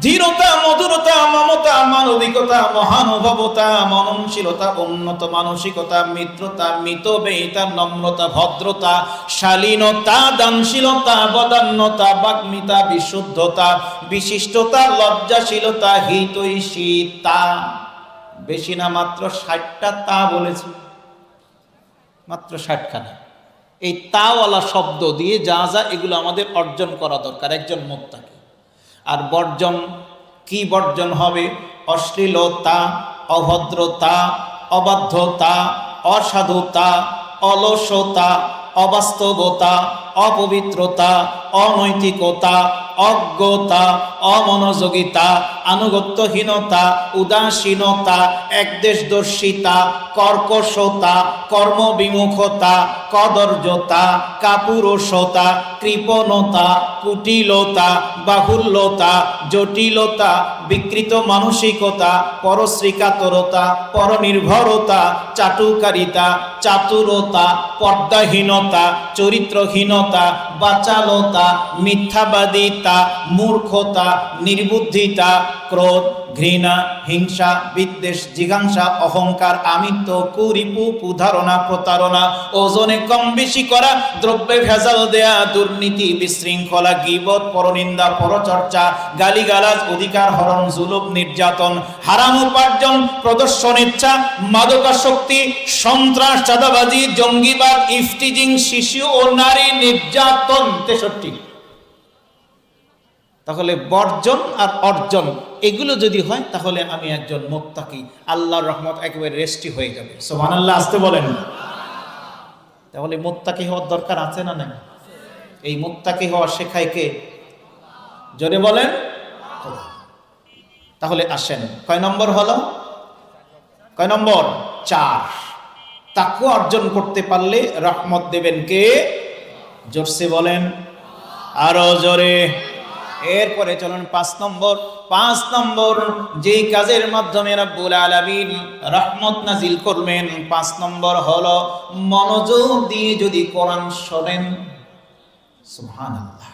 ধীরতা, মধুরতা, মমতা, মানবিকতা, মহানুভবতা, মননশীলতা, উন্নত মানসিকতা, মিত্রতা, মিতব্যয়িতা, নম্রতা, ভদ্রতা, শালীনতা, দানশীলতা, বদান্যতা, বাগ্মিতা, বিশুদ্ধতা, বিশিষ্টতা, লজ্জাশীলতা, হিতৈষিতা। বেশি না, মাত্র 60টা তা বলেছি, মাত্র 60খানা। এই তাওয়ালা শব্দ দিয়ে যা যা এগুলো আমাদের অর্জন করা দরকার একজন মুত্তাকি। আর বর্জন কি বর্জন হবে? অশ্লীলতা, অভদ্রতা, অবাধ্যতা, অসাধুতা, অলসতা, অবাস্তবতা, অপবিত্রতা, অনৈতিকতা, অজ্ঞতা, অমনোযোগিতা, আনুগত্যহীনতা, উদাসীনতা, একদেশদর্শিতা, কর্কশতা, কর্মবিমুখতা, কদর্যতা, কাপুরুষতা, কৃপণতা, কুটিলতা, বাহুল্যতা, জটিলতা, বিকৃত মানসিকতা, পরশ্রীকাতরতা, পরনির্ভরতা, চাটুকারিতা, চাতুরতা, পর্দাহীনতা, চরিত্রহীনতা, বাচালতা, মিথ্যাবাদিতা, মূর্খতা, নির্বুদ্ধিতা, ক্রোধ, ঘৃণা, হিংসা, বিদ্বেষ, জিঘাংসা, অহংকার, আমিত্ব, কুরিপু, কুধারণা, প্রতারণা, ওজনে কম বেশি করা, দ্রব্যে ভেজাল দেয়া, দুর্নীতি, বিশৃঙ্খলা, গীবত, পরনিন্দা, পরচর্চা, গালিগালাজ, অধিকার হরণ, জুলুম, নির্যাতন, হারাম উপার্জন, প্রদর্শন ইচ্ছা, মাদকাসক্তি, সন্ত্রাস, চাঁদাবাজি, জঙ্গিবাদ, ইফটিজিং, শিশু ও নারী নির্যাতন। 63। তাহলে বর্জন আর অর্জন এগুলো যদি হয় তাহলে আমি একজন মুত্তাকি, আল্লাহর রহমত একেবারে রেস্টি হয়ে যাবে। সুবহানাল্লাহ, আসতে বলেন। তাহলে মুত্তাকি হওয়ার দরকার আছে না নাই? এই মুত্তাকি হওয়া শেখায় কে? জোরে বলেন। তাহলে আসেন, কয় নম্বর হলো? কয় নম্বর? 4। তাকওয়া অর্জন করতে পারলে রহমত দেবেন কে? জোরসে বলেন, আরো জোরে। এরপরে চলুন 5 নম্বর। 5 নম্বর যেই কাজের মাধ্যমে রব্বুল আলামিন রহমত নাজিল করবেন, 5 নম্বর হলো মনোযোগ দিয়ে যদি কোরআন শোনেন। সুবহানাল্লাহ।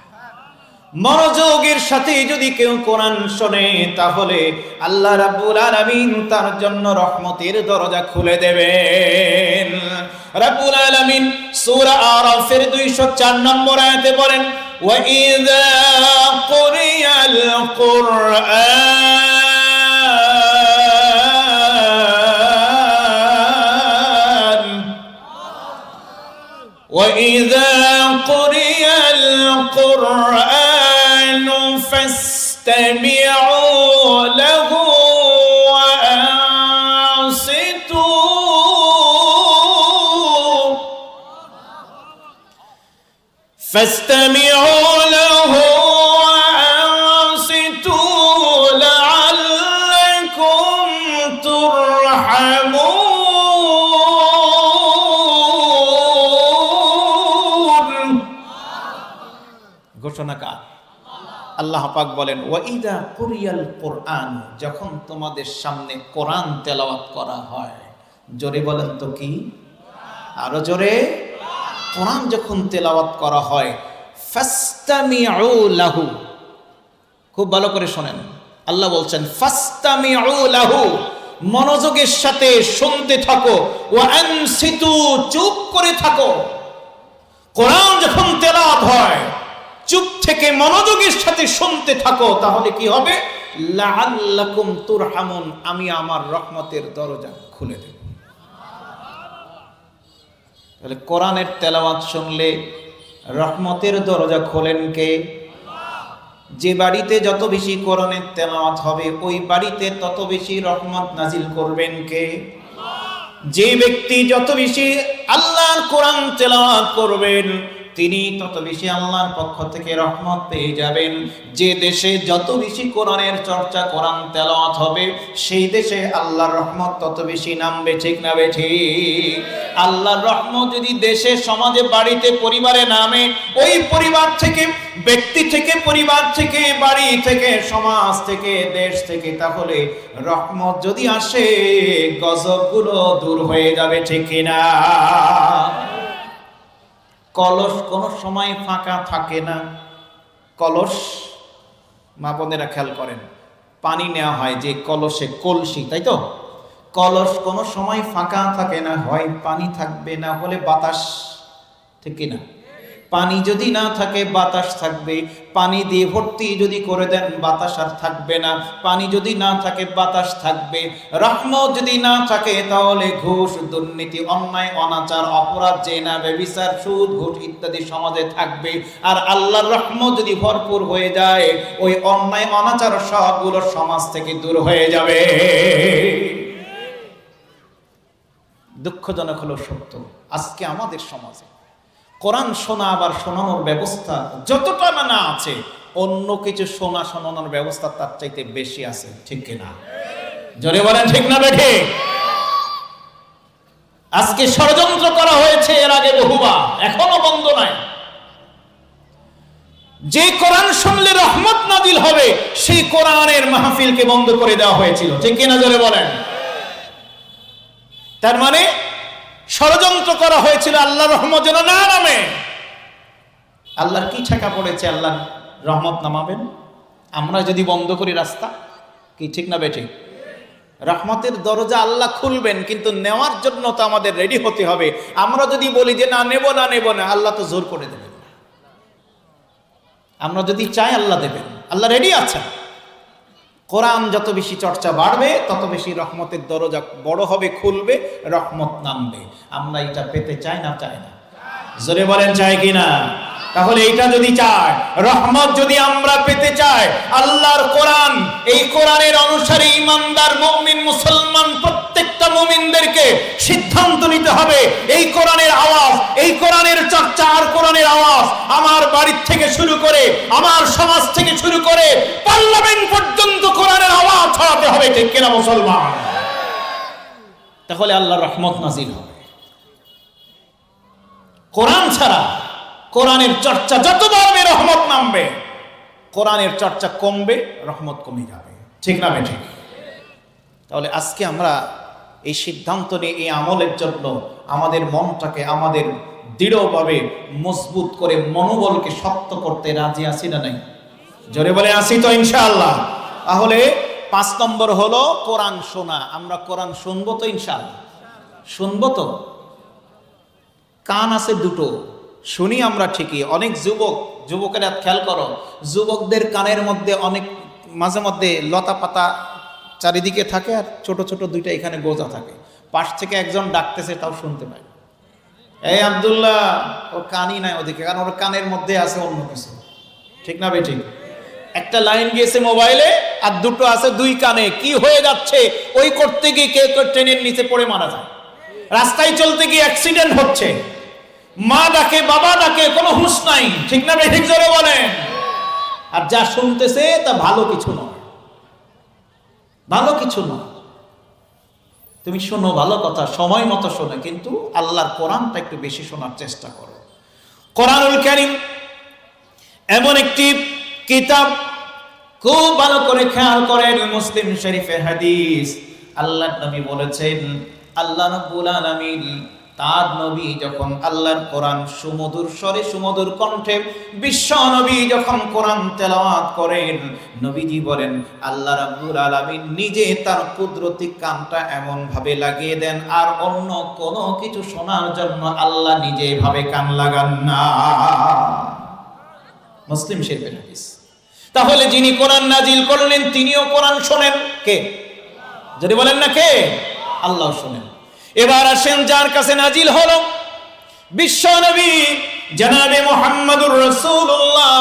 মনোযোগের সাথে যদি কেউ কোরআন শোনে তাহলে আল্লাহ রাব্বুল আলামিন তার জন্য রহমতের দরজা খুলে দেবেন। রাব্বুল আলামিন সূরা আরাফের 204 নম্বর আয়াতে বলেন, وَإِذَا قُرِئَ الْقُرْآنُ وَإِذَا قُرِئَ الْقُرْآنُ فَاسْتَمِعُوا لَهُ فاستمعوا له وأنصتوا لعلكم ترحمون। ঘোষণাকার আল্লাহ পাক বলেন, ওয়াইদা কুরিয়াল কুরআন, যখন তোমাদের সামনে কোরআন তেলাওয়াত করা হয়। জোরে বলেন তো কি? আরো জোরে। কোরআন যখন তেলাওয়াত করা হয়, ফাস্তামিউ লাহু, খুব ভালো করে শোনেন, আল্লাহ বলছেন ফাস্তামিউ লাহু, মনোযোগের সাথে শুনতে থাকো, ওয়া আনসিতু, চুপ করে থাকো। কোরআন যখন তেলাওয়াত হয় চুপ থেকে মনোযোগের সাথে শুনতে থাকো, তাহলে কি হবে? লাআল্লাকুম তুরহামুন, আমি আমার রহমতের দরজা খুলে দেব। তাহলে কোরআনের তেলাওয়াত শুনলে রহমতের দরজা খোলেন কে? যে বাড়িতে যত বেশি কোরআনের তেলাওয়াত হবে ওই বাড়িতে তত বেশি রহমত নাজিল করবেন কে? যে ব্যক্তি যত বেশি আল্লাহর কোরআন তেলাওয়াত করবেন তিনি তত বেশি আল্লাহর পক্ষ থেকে রহমত পেয়ে যাবেন। যে দেশে যত বেশি কোরআনের চর্চা, কোরআন তেলাওয়াত হবে, সেই দেশে আল্লাহর রহমত তত বেশি নামবে। ঠিক না বেঠিক? আল্লাহর রহমত যদি দেশে, সমাজে, বাড়িতে, পরিবারে নামে, ওই পরিবার থেকে, ব্যক্তি থেকে, পরিবার থেকে, বাড়ি থেকে, সমাজ থেকে, দেশ থেকে, তাহলে রহমত যদি আসে গজবগুলো দূর হয়ে যাবে। ঠিক কিনা? কলস কোনো সময় ফাঁকা থাকে না। কলস, মা বোনেরা খেয়াল করেন, পানি নেওয়া হয় যে কলসে, কলসি, তাই তো? কলস কোনো সময় ফাঁকা থাকে না, হয় পানি থাকবে, না হলে বাতাস। ঠিক কিনা? পানি যদি না থাকে বাতাস থাকবে। পানি দিয়ে ভর্তি যদি করে দেন বাতাস আর থাকবে না। পানি যদি না থাকে বাতাস থাকবে। রহমত যদি না থাকে তাহলে ঘুষ, দুর্নীতি, অন্যায়, অনাচার, অপরাধ, জেনা, ব্যভিচার, সুদ, ঘুষ ইত্যাদি সমাজে থাকবে। আর আল্লাহর রহমত যদি ভরপুর হয়ে যায়, ওই অন্যায়, অনাচার সবগুলো সমাজ থেকে দূর হয়ে যাবে। দুঃখজনক হলো সত্য, আজকে আমাদের সমাজে কোরআন শোনা আবার শোনানোর ব্যবস্থা যতটা না আছে, অন্য কিছু শোনা শোনানোর ব্যবস্থা তার চাইতে বেশি আছে। ঠিক কিনা? জোরে বলেন ঠিক না বেঠে? আজকে ষড়যন্ত্র করা হয়েছে এর আগে বহুবার, এখনো বন্ধ নাই। যে কোরআন শুনলে রহমত নাজিল হবে, সেই কোরআনের মাহফিলকে বন্ধ করে দেওয়া হয়েছিল। ঠিক কিনা? জোরে বলেন। তার মানে ষড়যন্ত্র করা হয়েছিল আল্লাহর রহমত যেন না নামে। আল্লাহর কি ঠেকা পড়েছে আল্লাহর রহমত নামাবেন? আমরা যদি বন্ধ করি রাস্তা, কি ঠিক না বেঠিক? রহমতের দরজা আল্লাহ খুলবেন, কিন্তু নেওয়ার জন্য তো আমাদের রেডি হতে হবে। আমরা যদি বলি যে না নেব না, নেব না, আল্লাহ তো জোর করে দেবেন। আমরা যদি চাই আল্লাহ দেবেন, আল্লাহ রেডি আছেন। কোরআন যত বেশি চর্চা বাড়বে তত বেশি রহমতের দরজা বড় হবে, খুলবে, রহমত নামবে। আমরা এটা পেতে চাই না? চাই না? জোরে বলেন চাই কিনা? তাহলে এটা যদি চাই, রহমত যদি আমরা পেতে চাই, আল্লাহর কোরআন, এই কোরআনের অনুসারে ইমানদার মুমিন মুসলমান প্রত্যেকটা মুমিনদেরকে সিদ্ধান্ত নিতে হবে, এই কোরআনের আওয়াজ, এই কোরআনের চর্চা আর কোরআনের আওয়াজ আমার বাড়ির থেকে শুরু করে, আমার সমাজ থেকে শুরু করে পার্লামেন্ট পর্যন্ত কোরআনের আওয়াজ ছড়াতে হবে। ঠিক কিনা মুসলমান? তাহলে আল্লাহর রহমত নাজিল হবে। কোরআন ছাড়া, কোরআনের চর্চা যত বাড়বে রহমত নামবে, কোরআনের চর্চা কমবে, রহমত কমে যাবে। ঠিক না বেঠিক? তাহলে আজকে আমরা এই সিদ্ধান্ত নিয়ে এই আমলের জন্য আমাদের মনটাকে আমাদের দৃঢ়ভাবে মজবুত করে মনোবলকে শক্ত করতে রাজি আছি না নাই? জোরে বলে আছি তো ইনশাআল্লাহ। তাহলে 5 নম্বর হলো কোরআন শোনা। আমরা কোরআন শুনবো তো ইনশাআল্লাহ? শুনবো তো? কান আছে দুটো, শুনি আমরা ঠিকই। অনেক যুবকেরা খেয়াল করো, যুবকদের কানের মধ্যে অনেক মাঝে মধ্যে লতা পাতা চারিদিকে থাকে, আর ছোট ছোট দুইটা এখানে গোজা থাকে। পাশ থেকে একজন ডাকতেছে, তাও শুনতে পায়। এই আব্দুল্লাহ, ওর কানই নাই ওদিকে, কারণ ওর কানের মধ্যে আছে অন্য কিছু। ঠিক না বেঠিক? একটা লাইন গিয়েছে মোবাইলে, আর দুটো আছে দুই কানে। কি হয়ে যাচ্ছে ওই করতে গিয়ে কে ট্রেনের নিচে পড়ে মারা যায়, রাস্তায় চলতে গিয়ে অ্যাক্সিডেন্ট হচ্ছে, মা ডাকে, বাবা ডাকে, কোনো হুঁশ নাই। ঠিক না বেঠিক? জোরে বলেন। আর যা শুনতেছে তা ভালো কিছু নয়, ভালো কিছু নয়। তুমি শোনো ভালো কথা, সময় মতো শোনো, কিন্তু আল্লাহর কোরআনটা একটু বেশি শোনার চেষ্টা করো। কোরআনুল কারীম এমন একটি কিতাব, খুব ভালো করে খেয়াল করেন। মুসলিম শরীফের হাদিস, আল্লাহর নবী বলেছেন, আল্লাহ রাব্বুল আলামিন তার নবী যখন আল্লাহর কোরআন সুমধুর স্বরে, সুমধুর কণ্ঠে বিশ্ব নবী যখন কোরআন তেলাওয়াত করেন, নবীজি বলেন আল্লাহ রাব্বুল আলামিন নিজে তার কুদরতি কানটা এমন ভাবে লাগিয়ে দেন, আর অন্য কোনো কিছু শোনার জন্য আল্লাহ নিজে ভাবে কান লাগান না। মুসলিম শরীফের হাদিস। তাহলে যিনি কোরআন নাজিল করলেন তিনিও কোরআন শোনেন। কে? যদি বলেন না কে? আল্লাহ শোনেন। এবার আসেন যার কাছে নাজিল হলো, বিশ্ব নবী জনাবে মুহাম্মদুর রাসূলুল্লাহ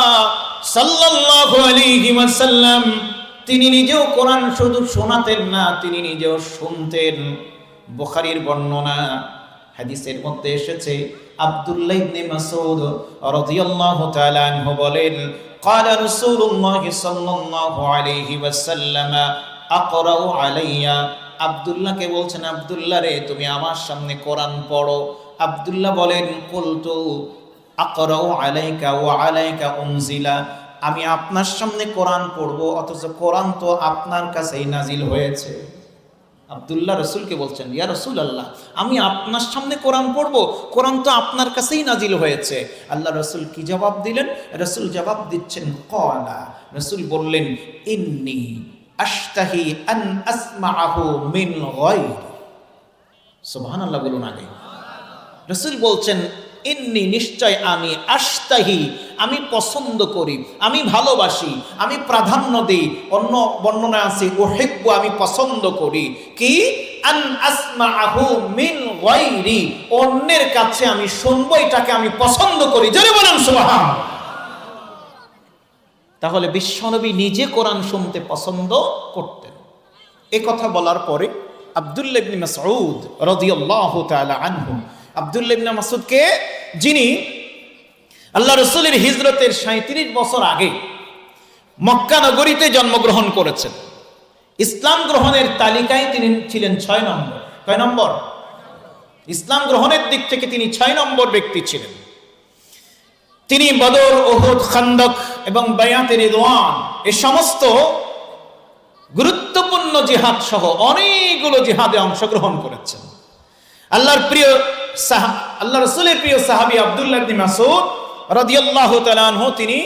সাল্লাল্লাহু আলাইহি ওয়াসাল্লাম। তিনি নিজেও কোরআন শুধু শোনাতেন না, তিনি নিজেও শুনতেন। বুখারীর বর্ণনা, হাদিসের মধ্যে এসেছে আব্দুল্লাহ ইবনে মাসউদ রাদিয়াল্লাহু তাআলা আনহু বলেন, ক্বালা রাসূলুল্লাহ সাল্লাল্লাহু আলাইহি ওয়াসাল্লাম আকরাউ আলাইয়া। আব্দুল্লাহকে বলছেন, আব্দুল্লাহ রে, তুমি আমার সামনে কোরআন পড়ো। আব্দুল্লাহ বলেন, কুলতু আকরাউ আলাইকা ওয়া আলাইকা উনজিলা। আমি আপনার সামনে কোরআন পড়বো, অথচ কোরআন তো আপনার কাছেই নাজিল হয়েছে। আব্দুল্লাহ রসুলকে বলছেন, ইয়া রাসূলুল্লাহ, আমি আপনার সামনে কোরআন পড়বো, কোরআন তো আপনার কাছেই নাজিল হয়েছে। আল্লাহ রসুল কি জবাব দিলেন? রসুল জবাব দিচ্ছেন, ক্বালা, রসুল বললেন, ইন্নী আশতাহি আন আসমাআহু মিন গায়রি। সুবহানাল্লাহ বলুন আগে। রসুল বলছেন, ইন্নী, নিশ্চয় আমি, আশতাহি, আমি পছন্দ করি, আমি ভালোবাসি, আমি প্রাধান্য দিই। অন্য বর্ণনা আছে উহিব্বু, আমি পছন্দ করি কি, আন আসমাআহু মিন গায়রি, অন্যের কাছে আমি শুনবো, এটাকে আমি পছন্দ করি। জোরে বলেন সুবহানাল্লাহ। তাহলে বিশ্বনবী নিজে কোরআন শুনতে পছন্দ করতেন। এ কথা বলার পরে আব্দুল্লাহ ইবনে মাসউদ রাদিয়াল্লাহু তাআলা আনহু, আব্দুল্লাহ ইবনে মাসউদকে, যিনি আল্লাহ রাসূলের হিজরতের 37 বছর আগে মক্কা নগরীতে জন্মগ্রহণ করেছেন। ইসলাম গ্রহণের তালিকায় তিনি ছিলেন 6 নম্বর। কয় নম্বর? ইসলাম গ্রহণের দিক থেকে তিনি 6 নম্বর ব্যক্তি ছিলেন। তিনি বদর, উহুদ, খান্দক এবং বায়াতে রিদওয়ান, এই সমস্ত গুরুত্বপূর্ণ জিহাদ সহ অনেকগুলো জিহাদে অংশগ্রহণ করেছেন। আল্লাহ রাসূলের প্রিয় সাহাবী আব্দুল্লাহ ইবনে মাসউদ রাদিয়াল্লাহু তাআলা আনহু, তিনি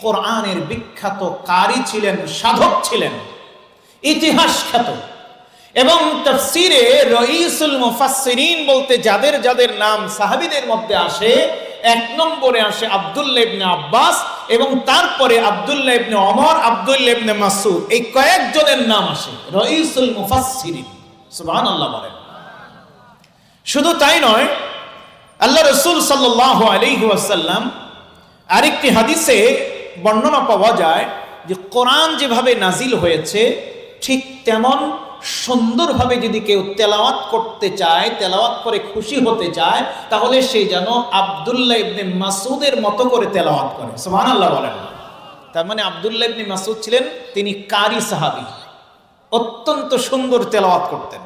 কোরআনের বিখ্যাত কারি ছিলেন, সাধক ছিলেন, ইতিহাস খ্যাত, এবং তাফসীরে রাইসুল মুফাসসিরিন বলতে যাদের যাদের নাম সাহাবীদের মধ্যে আসে, 1 নম্বরে আসে আব্দুল্লাহ ইবনে আব্বাস, এবং তারপরে আব্দুল্লাহ ইবনে ওমর, আব্দুল্লাহ ইবনে মাসউদ, এই কয়েকজনের নাম আসে রাইসুল মুফাসসিরিন। সুবহানাল্লাহ বলেন। শুধু তাই নয়, আল্লাহ রাসূল সাল্লাল্লাহু আলাইহি ওয়াসাল্লাম আরেকটি হাদিসে বর্ণনা পাওয়া যায় যে কোরআন যেভাবে নাজিল হয়েছে ঠিক তেমন সুন্দরভাবে যদি কেউ তেলাওয়াত করতে চায়, তেলাওয়াত করে খুশি হতে চায়, তাহলে সে যেন আব্দুল্লাহ ইবনে মাসউদের মতো করে তেলাওয়াত করে। সুবহানাল্লাহ বলেন। তার মানে আব্দুল্লাহ ইবনে মাসউদ ছিলেন, তিনি কারি সাহাবী, অত্যন্ত সুন্দর তেলাওয়াত করতেন।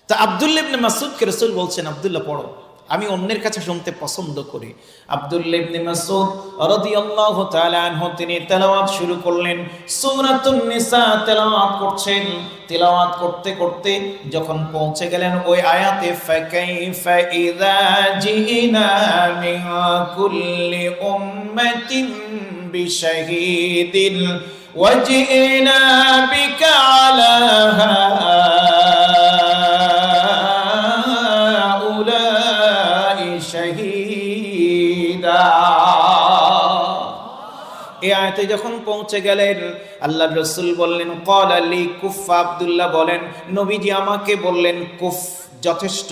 তা আব্দুল্লাহ ইবনে মাসউদকে রাসূল বলছেন, আব্দুল্লাহ পড়ো, আমি অন্যের কাছে শুনতে পছন্দ করি। আব্দুল্লাহ ইবনে মাসউদ রাদিয়াল্লাহু তাআলা আনহু তিনি তেলাওয়াত শুরু করলেন। সূরাতুন নিসা তেলাওয়াত করছেন। তেলাওয়াত করতে করতে যখন পৌঁছে গেলেন ওই আয়াতে, ফাকাইফা ইযা জিনা মিন কুল্লি উম্মাতিন বিশাহীদিন ওয়া জিনা বিকা আলা এই আয়াতে যখন পৌঁছে গেলেন, আল্লাহর রাসূল বললেন, ক্বালা লি কুফা, আব্দুল্লাহ বলেন, নবীজি আমাকে বললেন কুফ, যথেষ্ট,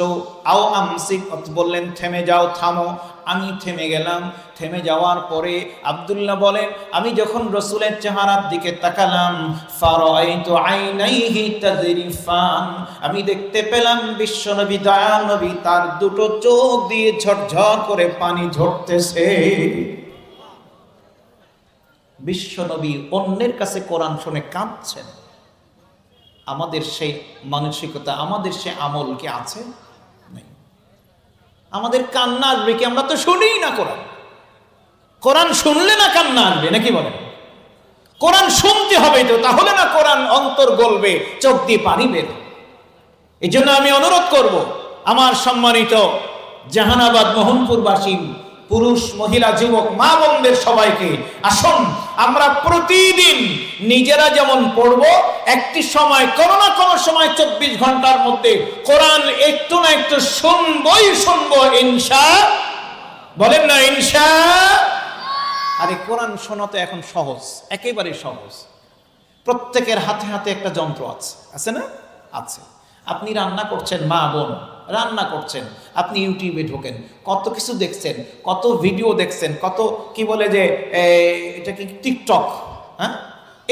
আও আমসিক, বললেন থেমে যাও, থামো। আমি থেমে গেলাম। থেমে যাওয়ার পরে আব্দুল্লাহ বলেন, আমি যখন রাসূলের চেহারার দিকে তাকালাম, ফারাআইতু আইনাইহি তাযরিফান, আমি দেখতে পেলাম বিশ্বনবী, দয়াল নবী, তার দুটো চোখ দিয়ে ঝরঝর করে পানি ঝরতেছে। বিশ্বনবী অন্যের কাছে কোরআন শুনে কাঁদছেন। আমাদের সেই মানসিকতা, আমাদের সে আমল কি আছে? নেই। আমাদের কান্না আসবে কি? আমরা তো শুনিই না কোরআন। কোরআন শুনলে না কান্না আসবে নাকি বলেন? কোরআন শুনতে হবে তো, তাহলে না কোরআন অন্তর গলবে, চোখ দিয়ে পানি বের। এই জন্য আমি অনুরোধ করব আমার সম্মানিত জাহানাবাদ মোহনপুরবাসী পুরুষ, মহিলা, যুবক, মা বোনদের সবাইকে, আসুন আমরা প্রতিদিন নিজেরা যেমন পড়বো, একটি সময়, কোনো না কোনো সময় 24 ঘন্টার মধ্যে কোরআন একটু না একটু শুনবই শুনবো, ইনশা, বলেন না ইনশা। আরে কোরআন শোনা তো এখন সহজ, একেবারে সহজ। প্রত্যেকের হাতে হাতে একটা যন্ত্র আছে, আছে না? আছে। আপনি রান্না করছেন, মা বোন রান্না করছেন, আপনি ইউটিউবে ঢোকেন, কত কিছু দেখছেন, কত ভিডিও দেখছেন, কত কি বলে যে এটা কি টিকটক, হ্যাঁ,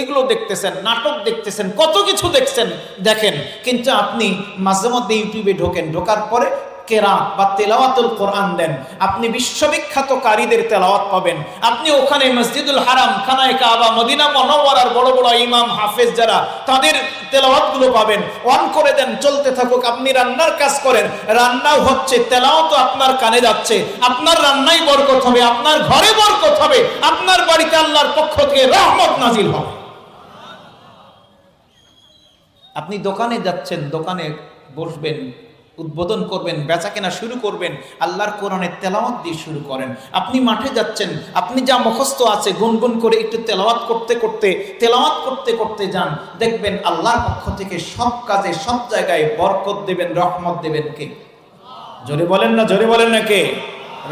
এগুলো এগুলো দেখতেছেন, নাটক দেখতেছেন, কত কিছু দেখছেন, দেখেন, কিন্তু আপনি মাঝে মধ্যে ইউটিউবে ঢোকেন, ঢোকার পরে কেরাত বা তেলাওয়াতুল কোরআন দেন, আপনি বিশ্ববিখ্যাত কারীদের তেলাওয়াত পাবেন। আপনি ওখানে মসজিদুল হারাম, খানায়ে কাবা, মদিনা মুনাওয়ারার বড় বড় ইমাম হাফেজ যারা, তাদের তেলাওয়াতগুলো পাবেন। অন করে দেন, চলতে থাকুক। আপনি রান্নার কাজ করেন, রান্নাও হচ্ছে, তেলাওয়াতও আপনার কানে যাচ্ছে, আপনার রান্নায় বরকত হবে, আপনার ঘরে বরকত হবে, আপনার বাড়িতে আল্লাহর পক্ষ থেকে রহমত নাজিল হবে। আপনি দোকানে যাচ্ছেন, দোকানে বসবেন, উদ্বোধন করবেন, বেচা কেনা শুরু করবেন, আল্লাহর কোরআনের তেলাওয়াত দিয়ে শুরু করেন। আপনি মাঠে যাচ্ছেন, আপনি যা মুখস্থ আছে গুনগুন করে একটু তেলাওয়াত করতে করতে যান, দেখবেন আল্লাহর পক্ষ থেকে সব কাজে, সব জায়গায় বরকত দেবেন, রহমত দেবেন কে? জোরে বলেন না, জোরে বলেন না কে?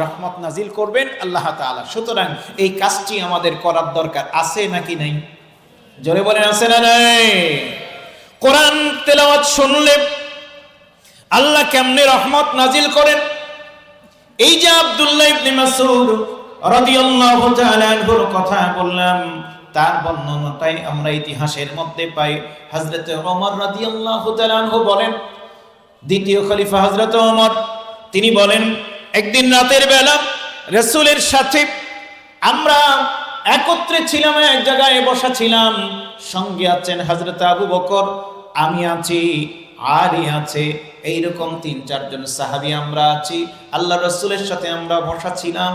রহমত নাজিল করবেন আল্লাহ তাআলা। সুতরাং এই কাজটি আমাদের করার দরকার আছে নাকি নাই? জোরে বলেন, আছে না নাই? কোরআন তেলাওয়াত শুনলে আল্লাহ কেমনে রহমত নাজিল করেন? এই যে আব্দুল্লাহ ইবনে মাসউদ রাদিয়াল্লাহু তাআলা আনহুর কথা বললাম, তার বর্ণনাটাই আমরা ইতিহাসের মধ্যে পাই। হযরত ওমর রাদিয়াল্লাহু তাআলা আনহু বলেন, দ্বিতীয় খলিফা হযরত ওমর, তিনি বলেন, একদিন রাতের বেলা রাসূলের সাথে আমরা একত্রে ছিলাম, এক জায়গায় বসা ছিলাম। সঙ্গে আছেন হযরত আবু বকর, আমি আছি, আলী আছে, এইরকম ৩-৪ জন সাহাবী আমরা আছি। আল্লাহ রাসূলের সাথে আমরা বসা ছিলাম।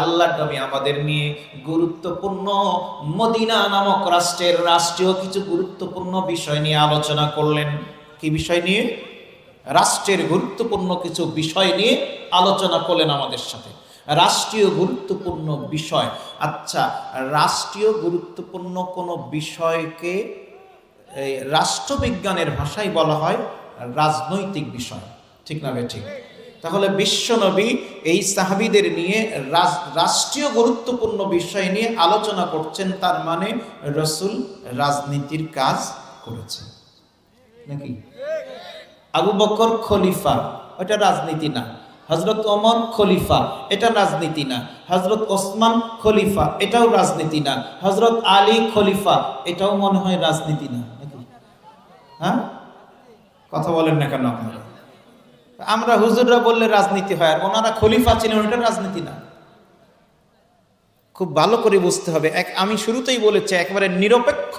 আল্লাহর নবী আমাদের নিয়ে গুরুত্বপূর্ণ মদিনা নামক রাষ্ট্রের রাষ্ট্রীয় কিছু গুরুত্বপূর্ণ বিষয় নিয়ে আলোচনা করলেন। কি বিষয় নিয়ে? রাষ্ট্রের গুরুত্বপূর্ণ কিছু বিষয় নিয়ে আলোচনা করলেন আমাদের সাথে। রাষ্ট্রীয় গুরুত্বপূর্ণ বিষয়। আচ্ছা, রাষ্ট্রীয় গুরুত্বপূর্ণ কোনো বিষয়কে রাষ্ট্রবিজ্ঞানের ভাষায় বলা হয় রাজনৈতিক বিষয়, ঠিক না ভাই? ঠিক। তাহলে বিশ্বনবী এই সাহাবীদের নিয়ে রাষ্ট্রীয় গুরুত্বপূর্ণ বিষয় নিয়ে আলোচনা করছেন, তার মানে রাসূল রাজনীতির কাজ করেছেন নাকি? আবু বকর খলিফা, ওটা রাজনীতি না। হযরত ওমর খলিফা, এটা রাজনীতি না। হযরত ওসমান খলিফা, এটাও রাজনীতি না। হযরত আলী খলিফা, এটাও মনে হয় রাজনীতি না নাকি? হ্যাঁ, কথা বলেন না কেন আপনারা? আমরা হুজুররা বললে রাজনীতি হয়, আর ওনারা খলিফা ছিলেন, ওটা রাজনীতি না। খুব ভালো করে বুঝতে হবে। আমি শুরুতেই বলেছি, একেবারে নিরপেক্ষ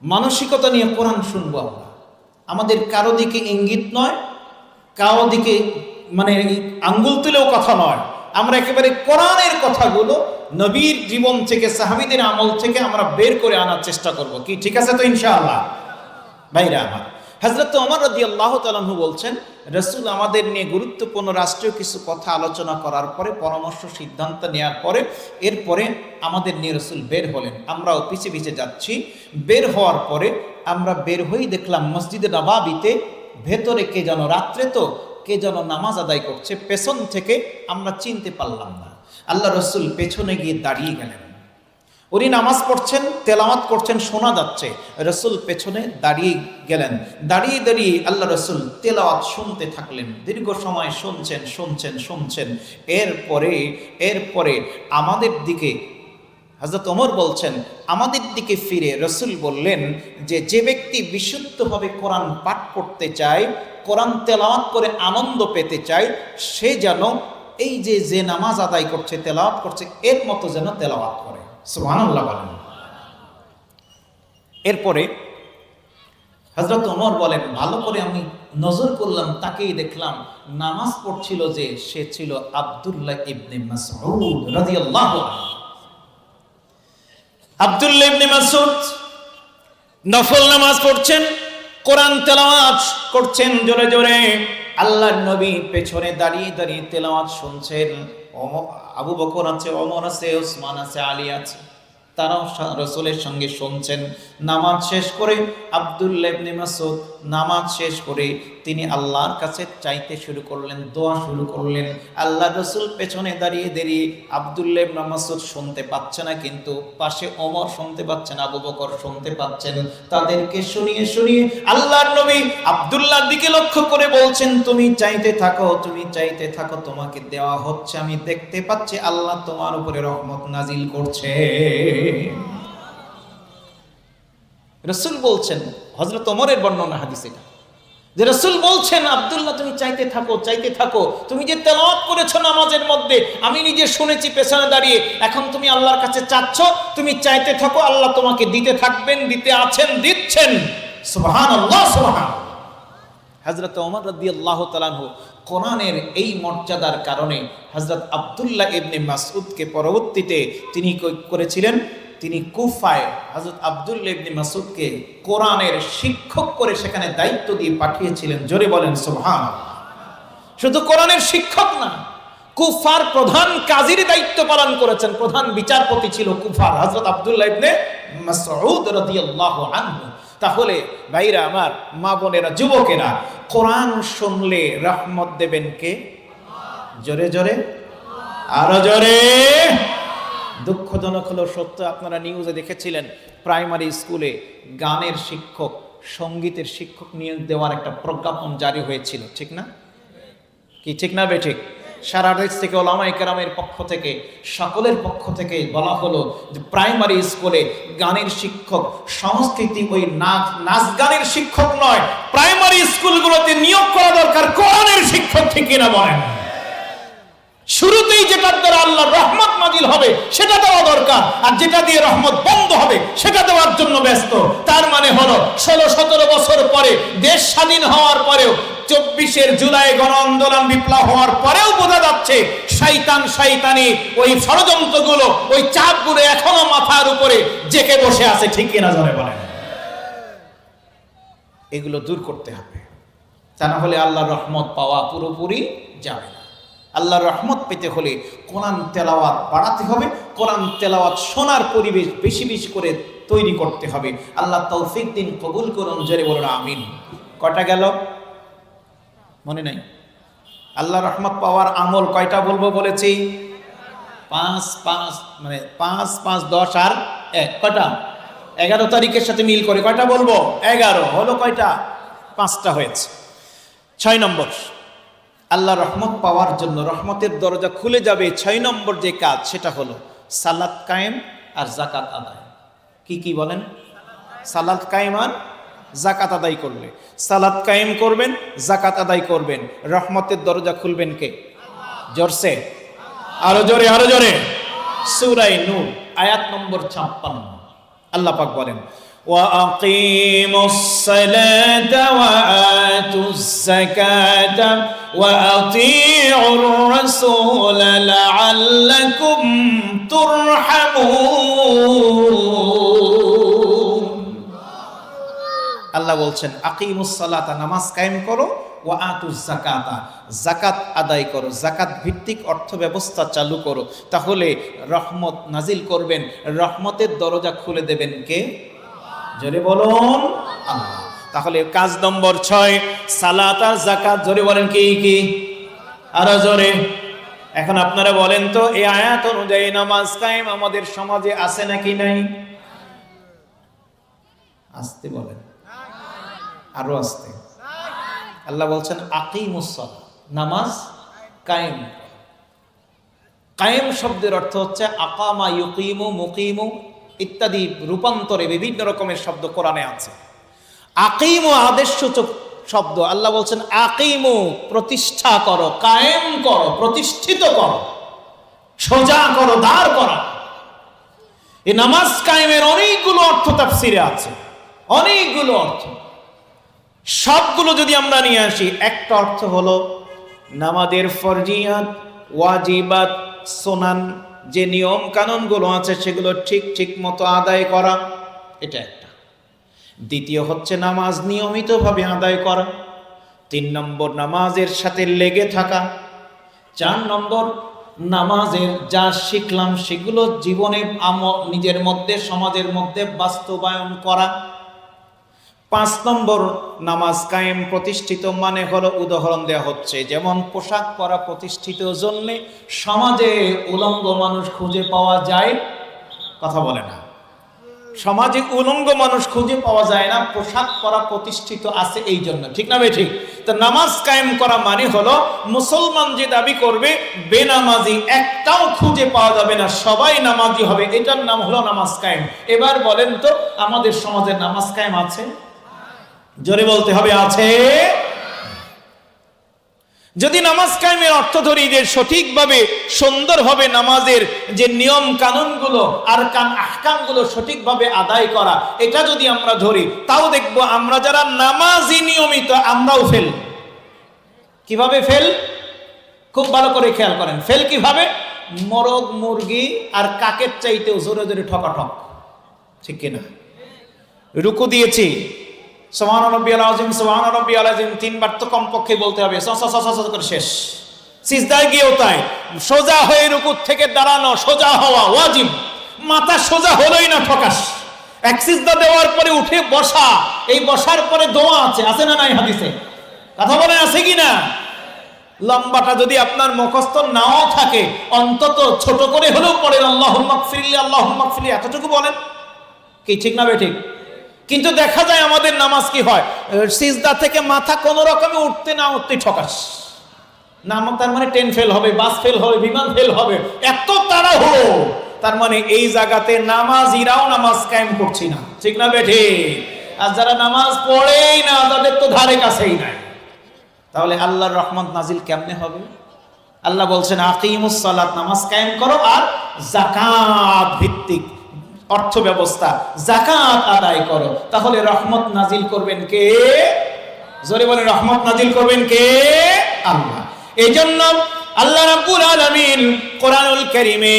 মানসিকতা নিয়ে কোরআন শুনবো আমরা। আমাদের কারো দিকে ইঙ্গিত নয়, কারো দিকে মানে আঙ্গুল তুলেও কথা নয়। আমরা একেবারে কোরআনের কথাগুলো নবীর জীবন থেকে, সাহাবীদের আমল থেকে আমরা বের করে আনার চেষ্টা করব। কি ঠিক আছে তো ইনশাআল্লাহ? ভাইরা আমার, হযরত ওমর রাদিয়াল্লাহু তাআলা আনহু বলছেন, রাসূল আমাদের নিয়ে গুরুত্বপূর্ণ রাষ্ট্রীয় কিছু কথা আলোচনা করার পরে, পরামর্শ সিদ্ধান্ত নেওয়ার পরে, এরপরে আমাদের নিয়ে রাসূল বের হলেন। আমরাও পিছে পিছে যাচ্ছি। বের হওয়ার পরে আমরা বের হয়েই দেখলাম মসজিদে নববীতে ভেতরে কে যেন, রাত্রে তো, কে যেন নামাজ আদায় করছে। পেছন থেকে আমরা চিনতে পারলাম না। আল্লাহ রাসূল পেছনে গিয়ে দাঁড়িয়ে গেলেন। উনি নামাজ পড়ছেন, তেলাওয়াত করছেন, শোনা যাচ্ছে। রাসূল পেছনে দাঁড়িয়ে গেলেন। দাঁড়িয়ে দাঁড়িয়ে আল্লাহ রাসূল তেলাওয়াত শুনতে থাকলেন। দীর্ঘ সময় শুনছেন। এরপরে আমাদের দিকে, হযরত ওমর বলছেন, আমাদের দিকে ফিরে রাসূল বললেন যে ব্যক্তি বিশুদ্ধভাবে কোরআন পাঠ করতে চায়, কোরআন তেলাওয়াত করে আনন্দ পেতে চায়, সে যেন এই যে নামাজ আদায় করছে, তেলাওয়াত করছে, এর মতো যেন তেলাওয়াত করে। সুবহানাল্লাহ বলেন। এরপরে হযরত ওমর বলেন, ভালো করে আমি নজর করলাম, তাকেই দেখলাম নামাজ পড়ছিল যে, সে ছিল আব্দুল্লাহ ইবনে মাসউদ রাদিয়াল্লাহু আনহু। আব্দুল্লাহ ইবনে মাসউদ নফল নামাজ পড়ছেন, কোরআন তেলাওয়াত করছেন জোরে জোরে। আল্লাহর নবী পেছনে দাঁড়িয়ে দাঁড়িয়ে তেলাওয়াত শুনছেন। আবু বকর আছে, ওমর আছে, ওসমান আছে, আলী আছে, তারাও রাসূলের সঙ্গে শুনছেন। নামাজ শেষ করে আব্দুল্লাহ ইবনে মাসউদ নামাজ শেষ করে তিনি আল্লাহর কাছে চাইতে শুরু করলেন, দোয়া শুরু করলেন। আল্লাহ রাসূল পেছনে দাঁড়িয়ে দাঁড়িয়ে, আব্দুল্লাহ ইবনে মাসউদ শুনতে পাচ্ছে না, কিন্তু পাশে ওমর শুনতে পাচ্ছেন, আবু বকর শুনতে পাচ্ছেন। তাদেরকে শুনিয়ে শুনিয়ে আল্লাহর নবী আব্দুল্লাহর দিকে লক্ষ্য করে বলছেন, তুমি চাইতে থাকো, তোমাকে দেওয়া হচ্ছে। আমি দেখতে পাচ্ছি আল্লাহ তোমার উপরে রহমত নাজিল করছে। রাসূল বলছেন, হযরত ওমরের বর্ণনা হাদিস এটা, যে রাসূল বলছেন, আব্দুল্লাহ তুমি চাইতে থাকো, চাইতে থাকো, তুমি যে তেলাওয়াত করেছো নামাজের মধ্যে আমি নিজে শুনেছি পেছনে দাঁড়িয়ে, এখন তুমি আল্লাহর কাছে চাচ্ছ, তুমি চাইতে থাকো, আল্লাহ তোমাকে দিতে থাকবেন, দিতে আছেন, দিচ্ছেন। সুবহানাল্লাহ, সুবহানাল্লাহ। হযরত ওমর রাদিয়াল্লাহু তাআলা আনহু কোরআনের এই মর্যাদার কারণে হযরত আব্দুল্লাহ ইবনে মাসউদকে পরবর্তীতে তিনি করেছিলেন, তিনি কুফায় হযরত আব্দুল্লাহ ইবনে মাসউদকে কোরআনের শিক্ষক করে সেখানে দায়িত্ব দিয়ে পাঠিয়েছিলেন। জোরে বলেন সুবহানাল্লাহ। শুধু কোরআনের শিক্ষক না, কুফার প্রধান কাজীর দায়িত্ব পালন করেছেন। প্রধান বিচারপতি ছিল কুফার হযরত আব্দুল্লাহ ইবনে মাসউদ রাদিয়াল্লাহু আনহু। তাহলে ভাইরা আমার, মা বোনেরা, যুবকেরা, কোরআন শুনলে রহমত দেবেন কে? জোরে জোরে, আরো জোরে। দুঃখজনক হলো সত্য, আপনারা নিউজে দেখেছিলেন প্রাইমারি স্কুলে গানের শিক্ষক, সঙ্গীতের শিক্ষক নিয়োগ দেওয়ার একটা প্রজ্ঞাপন জারি হয়েছিল, ঠিক না? কি ঠিক না বে ঠিক? সারা দেশ থেকে ওলামায়ে কেরামের পক্ষ থেকে, সকলের পক্ষ থেকে বলা হলো যে প্রাইমারি স্কুলে গানের শিক্ষক, সংস্কৃতি ওই নাচ গানের শিক্ষক নয়, প্রাইমারি স্কুলগুলোতে নিয়োগ করা দরকার কোরআনের শিক্ষক, ঠিক কিনা বলেন? শুরুতেই যেটার দ্বারা আল্লাহর রহমত নাজিল হবে সেটা দেওয়া দরকার, আর যেটা দিয়ে রহমত বন্ধ হবে সেটা দেওয়ার জন্য ব্যস্ত। তার মানে হলো 16-17 বছর পরে, দেশ স্বাধীন হওয়ার পরেও, 24 জুলাই গণ আন্দোলন বিপ্লব হওয়ার পরেও বোঝা যাচ্ছে শয়তানি ওই ষড়যন্ত্রগুলো, ওই চাপগুলো এখনো মাথার উপরে জেকে বসে আছে, ঠিক কিনা জোরে বলেন? এগুলো দূর করতে হবে, তা না হলে আল্লাহর রহমত পাওয়া পুরোপুরি যাবে না। আল্লাহর রহমত পেতে হলে কোরআন তেলাওয়াত বাড়াতে হবে, কোরআন তেলাওয়াত শোনার পরিবেশ বেশি বেশি করে তৈরি করতে হবে। আল্লাহ তৌফিক দিন, কবুল করুন, জোরে বলুন আমিন। কয়টা গেল মনে নাই? আল্লাহ রহমত পাওয়ার আমল কয়টা বলবো বলেছি? 5 মানে 5, 5, 10 আর 1, কয়টা? 11 তারিখের সাথে মিল করে কয়টা বলবো? 11 হলো। কয়টা? 5টা হয়েছে। 6 নম্বর, আল্লাহ রহমত পাওয়ার জন্য, রহমতের দরজা খুলে যাবে, 6 নম্বর যে কাজ সেটা হলো সালাত কায়েম আর যাকাত আদায়। কি বলেন? সালাত কায়েম আর যাকাত আদায় করলে, সালাত কায়েম করবেন, যাকাত আদায় করবেন, রহমতের দরজা খুলবেন কে? জোরসে, আরো জোরে, আরো জোরে। সূরা নূর আয়াত নম্বর 56 আল্লাহ পাক বলেন, وَأَقِيمُوا الصَّلَاةَ وَآتُوا الزَّكَاةَ وَأَطِيعُوا الرَّسُولَ لَعَلَّكُمْ تُرْحَمُونَ। আল্লাহ বলছেন আকিমুস সালাতা, নামাজ কায়েম করো, ওয়া আতুজ যাকাতা, যাকাত আদায় করো, যাকাত ভিত্তিক অর্থ ব্যবস্থা চালু করো, তাহলে রহমত নাজিল করবেন, রহমতের দরজা খুলে দেবেন কে? জোরে বলুন আল্লাহ। তাহলে কাজ নম্বর 6 সালাত আর যাকাত। জোরে বলেন কি? আরো জোরে। এখন আপনারা বলেন তো, এই আয়াত অনুযায়ী নামাজ কায়েম আমাদের সমাজে আছে নাকি নাই? আসতে বলেন, আরো আসতে। আল্লাহ বলছেন আকিমুস সালাত, নামাজ কায়েম। কায়েম শব্দের অর্থ হচ্ছে আকামা, ইউকিমু, মুকিমু ইত্যাদি রূপান্তরে বিভিন্ন রকমের শব্দ কোরআনে আছে। আকিমু আদেশসূচক শব্দ। আল্লাহ বলছেন আকিমু, প্রতিষ্ঠা করো, কায়েম করো, প্রতিষ্ঠিত করো, সোজা করো, দাঁড় করা। এই নামাজ কায়েমের অনেকগুলো অর্থ তাফসিরে আছে, অনেকগুলো অর্থ। সবগুলো যদি আমরা নিয়ে আসি, একটা অর্থ হলো নামাজের ফরজিয়াত, ওয়াজিবাত, সুনান, যে নিয়ম কানুনগুলো আছে সেগুলো ঠিক মতো আদায় করা, এটা একটা। দ্বিতীয় হচ্ছে নামাজ নিয়মিতভাবে আদায় করা। 3 নম্বর নামাজের সাথে লেগে থাকা। 4 নম্বর নামাজের যা শিখলাম সেগুলো জীবনে নিজের মধ্যে, সমাজের মধ্যে বাস্তবায়ন করা। 5 নম্বর নামাজ কায়েম, প্রতিষ্ঠিত মানে হলো, উদাহরণ দেওয়া হচ্ছে, যেমন পোশাক পরা প্রতিষ্ঠিত জন্য সমাজে উলঙ্গ মানুষ খুঁজে পাওয়া যায়, কথা বলে না, সমাজে উলঙ্গ মানুষ খুঁজে পাওয়া যায় না, পোশাক পরা প্রতিষ্ঠিত আছে এই জন্য, ঠিক না ঠিক? তো নামাজ কায়েম করা মানে হলো মুসলমান যে দাবি করবে বেনামাজি একটাও খুঁজে পাওয়া যাবে না, সবাই নামাজি হবে, এটার নাম হলো নামাজ কায়েম। এবার বলেন তো আমাদের সমাজে নামাজ কায়েম আছে? জোরে বলতে হবে, আছে? যদি নামাজ কায়েমের অর্থ ধরি যে সঠিকভাবে সুন্দরভাবে নামাজের যে নিয়ম কানুনগুলো আর আহকামগুলো সঠিকভাবে আদায় করা, এটা যদি আমরা ধরি, তাও দেখবো আমরা যারা নামাজি নিয়মিত আমরাও ফেল। কিভাবে ফেল? খুব ভালো করে খেয়াল করেন, ফেল কিভাবে? মোরগ মুরগি আর কাকের চাইতেও জোরে জোরে ঠকাঠক, ঠিক কিনা? রুকু দিয়েছি, সুবহান রাব্বিয়াল আযীম, সুবহান রাব্বিয়াল আযীম তিনবার তো কমপক্ষে বলতে হবে, করে শেষ। সিজদায় গিয়েও তাই, সোজা হয়ে রুকু থেকে দাঁড়ানো, সোজা হওয়া ওয়াজিব, মাথা সোজা হলোই না ঠকাস। এক সিজদা দেওয়ার পরে উঠে বসা, এই বসার পরে দোয়া আছে না নাই হাদিসে? কথা বলেন, আছে কি না? লম্বাটা যদি আপনার মুখস্থ নাও থাকে, অন্তত ছোট করে হলেও পড়েন আল্লাহুম্মা গফিরলি, আল্লাহুম্মা গফিরলি, এতটুকু বলেন, কি ঠিক না ঠিক? কিন্তু দেখা যায় আমাদের নামাজ কি হয়, সিজদা থেকে মাথা কোন রকমে উঠতে না উঠতে ঠকাস। নাম তার মানে ট্রেন ফেল হবে, বাস ফেল হবে, বিমান ফেল হবে, এত তাড়াহুড়ো। তার মানে এই জায়গাতে নামাজিরাও নামাজ কায়েম করছি না, ঠিক না বেঠে? আর যারা নামাজ পড়েই না, তাদের তো ধারে কাছেই নাই। তাহলে আল্লাহর রহমত নাজিল কেমনে হবে? আল্লাহ বলছেন আকিমুস সালাত, নামাজ কায়েম করো, আর যাকাত ভিত্তিক অর্থ ব্যবস্থা, যাকাত আদায় করো। তাহলে রহমত নাজিল করবেন কে? জোরে বলে, রহমত নাজিল করবেন কে? আল্লাহ। এইজন্য আল্লাহ রাব্বুল আলামিন কোরআনুল কারীমে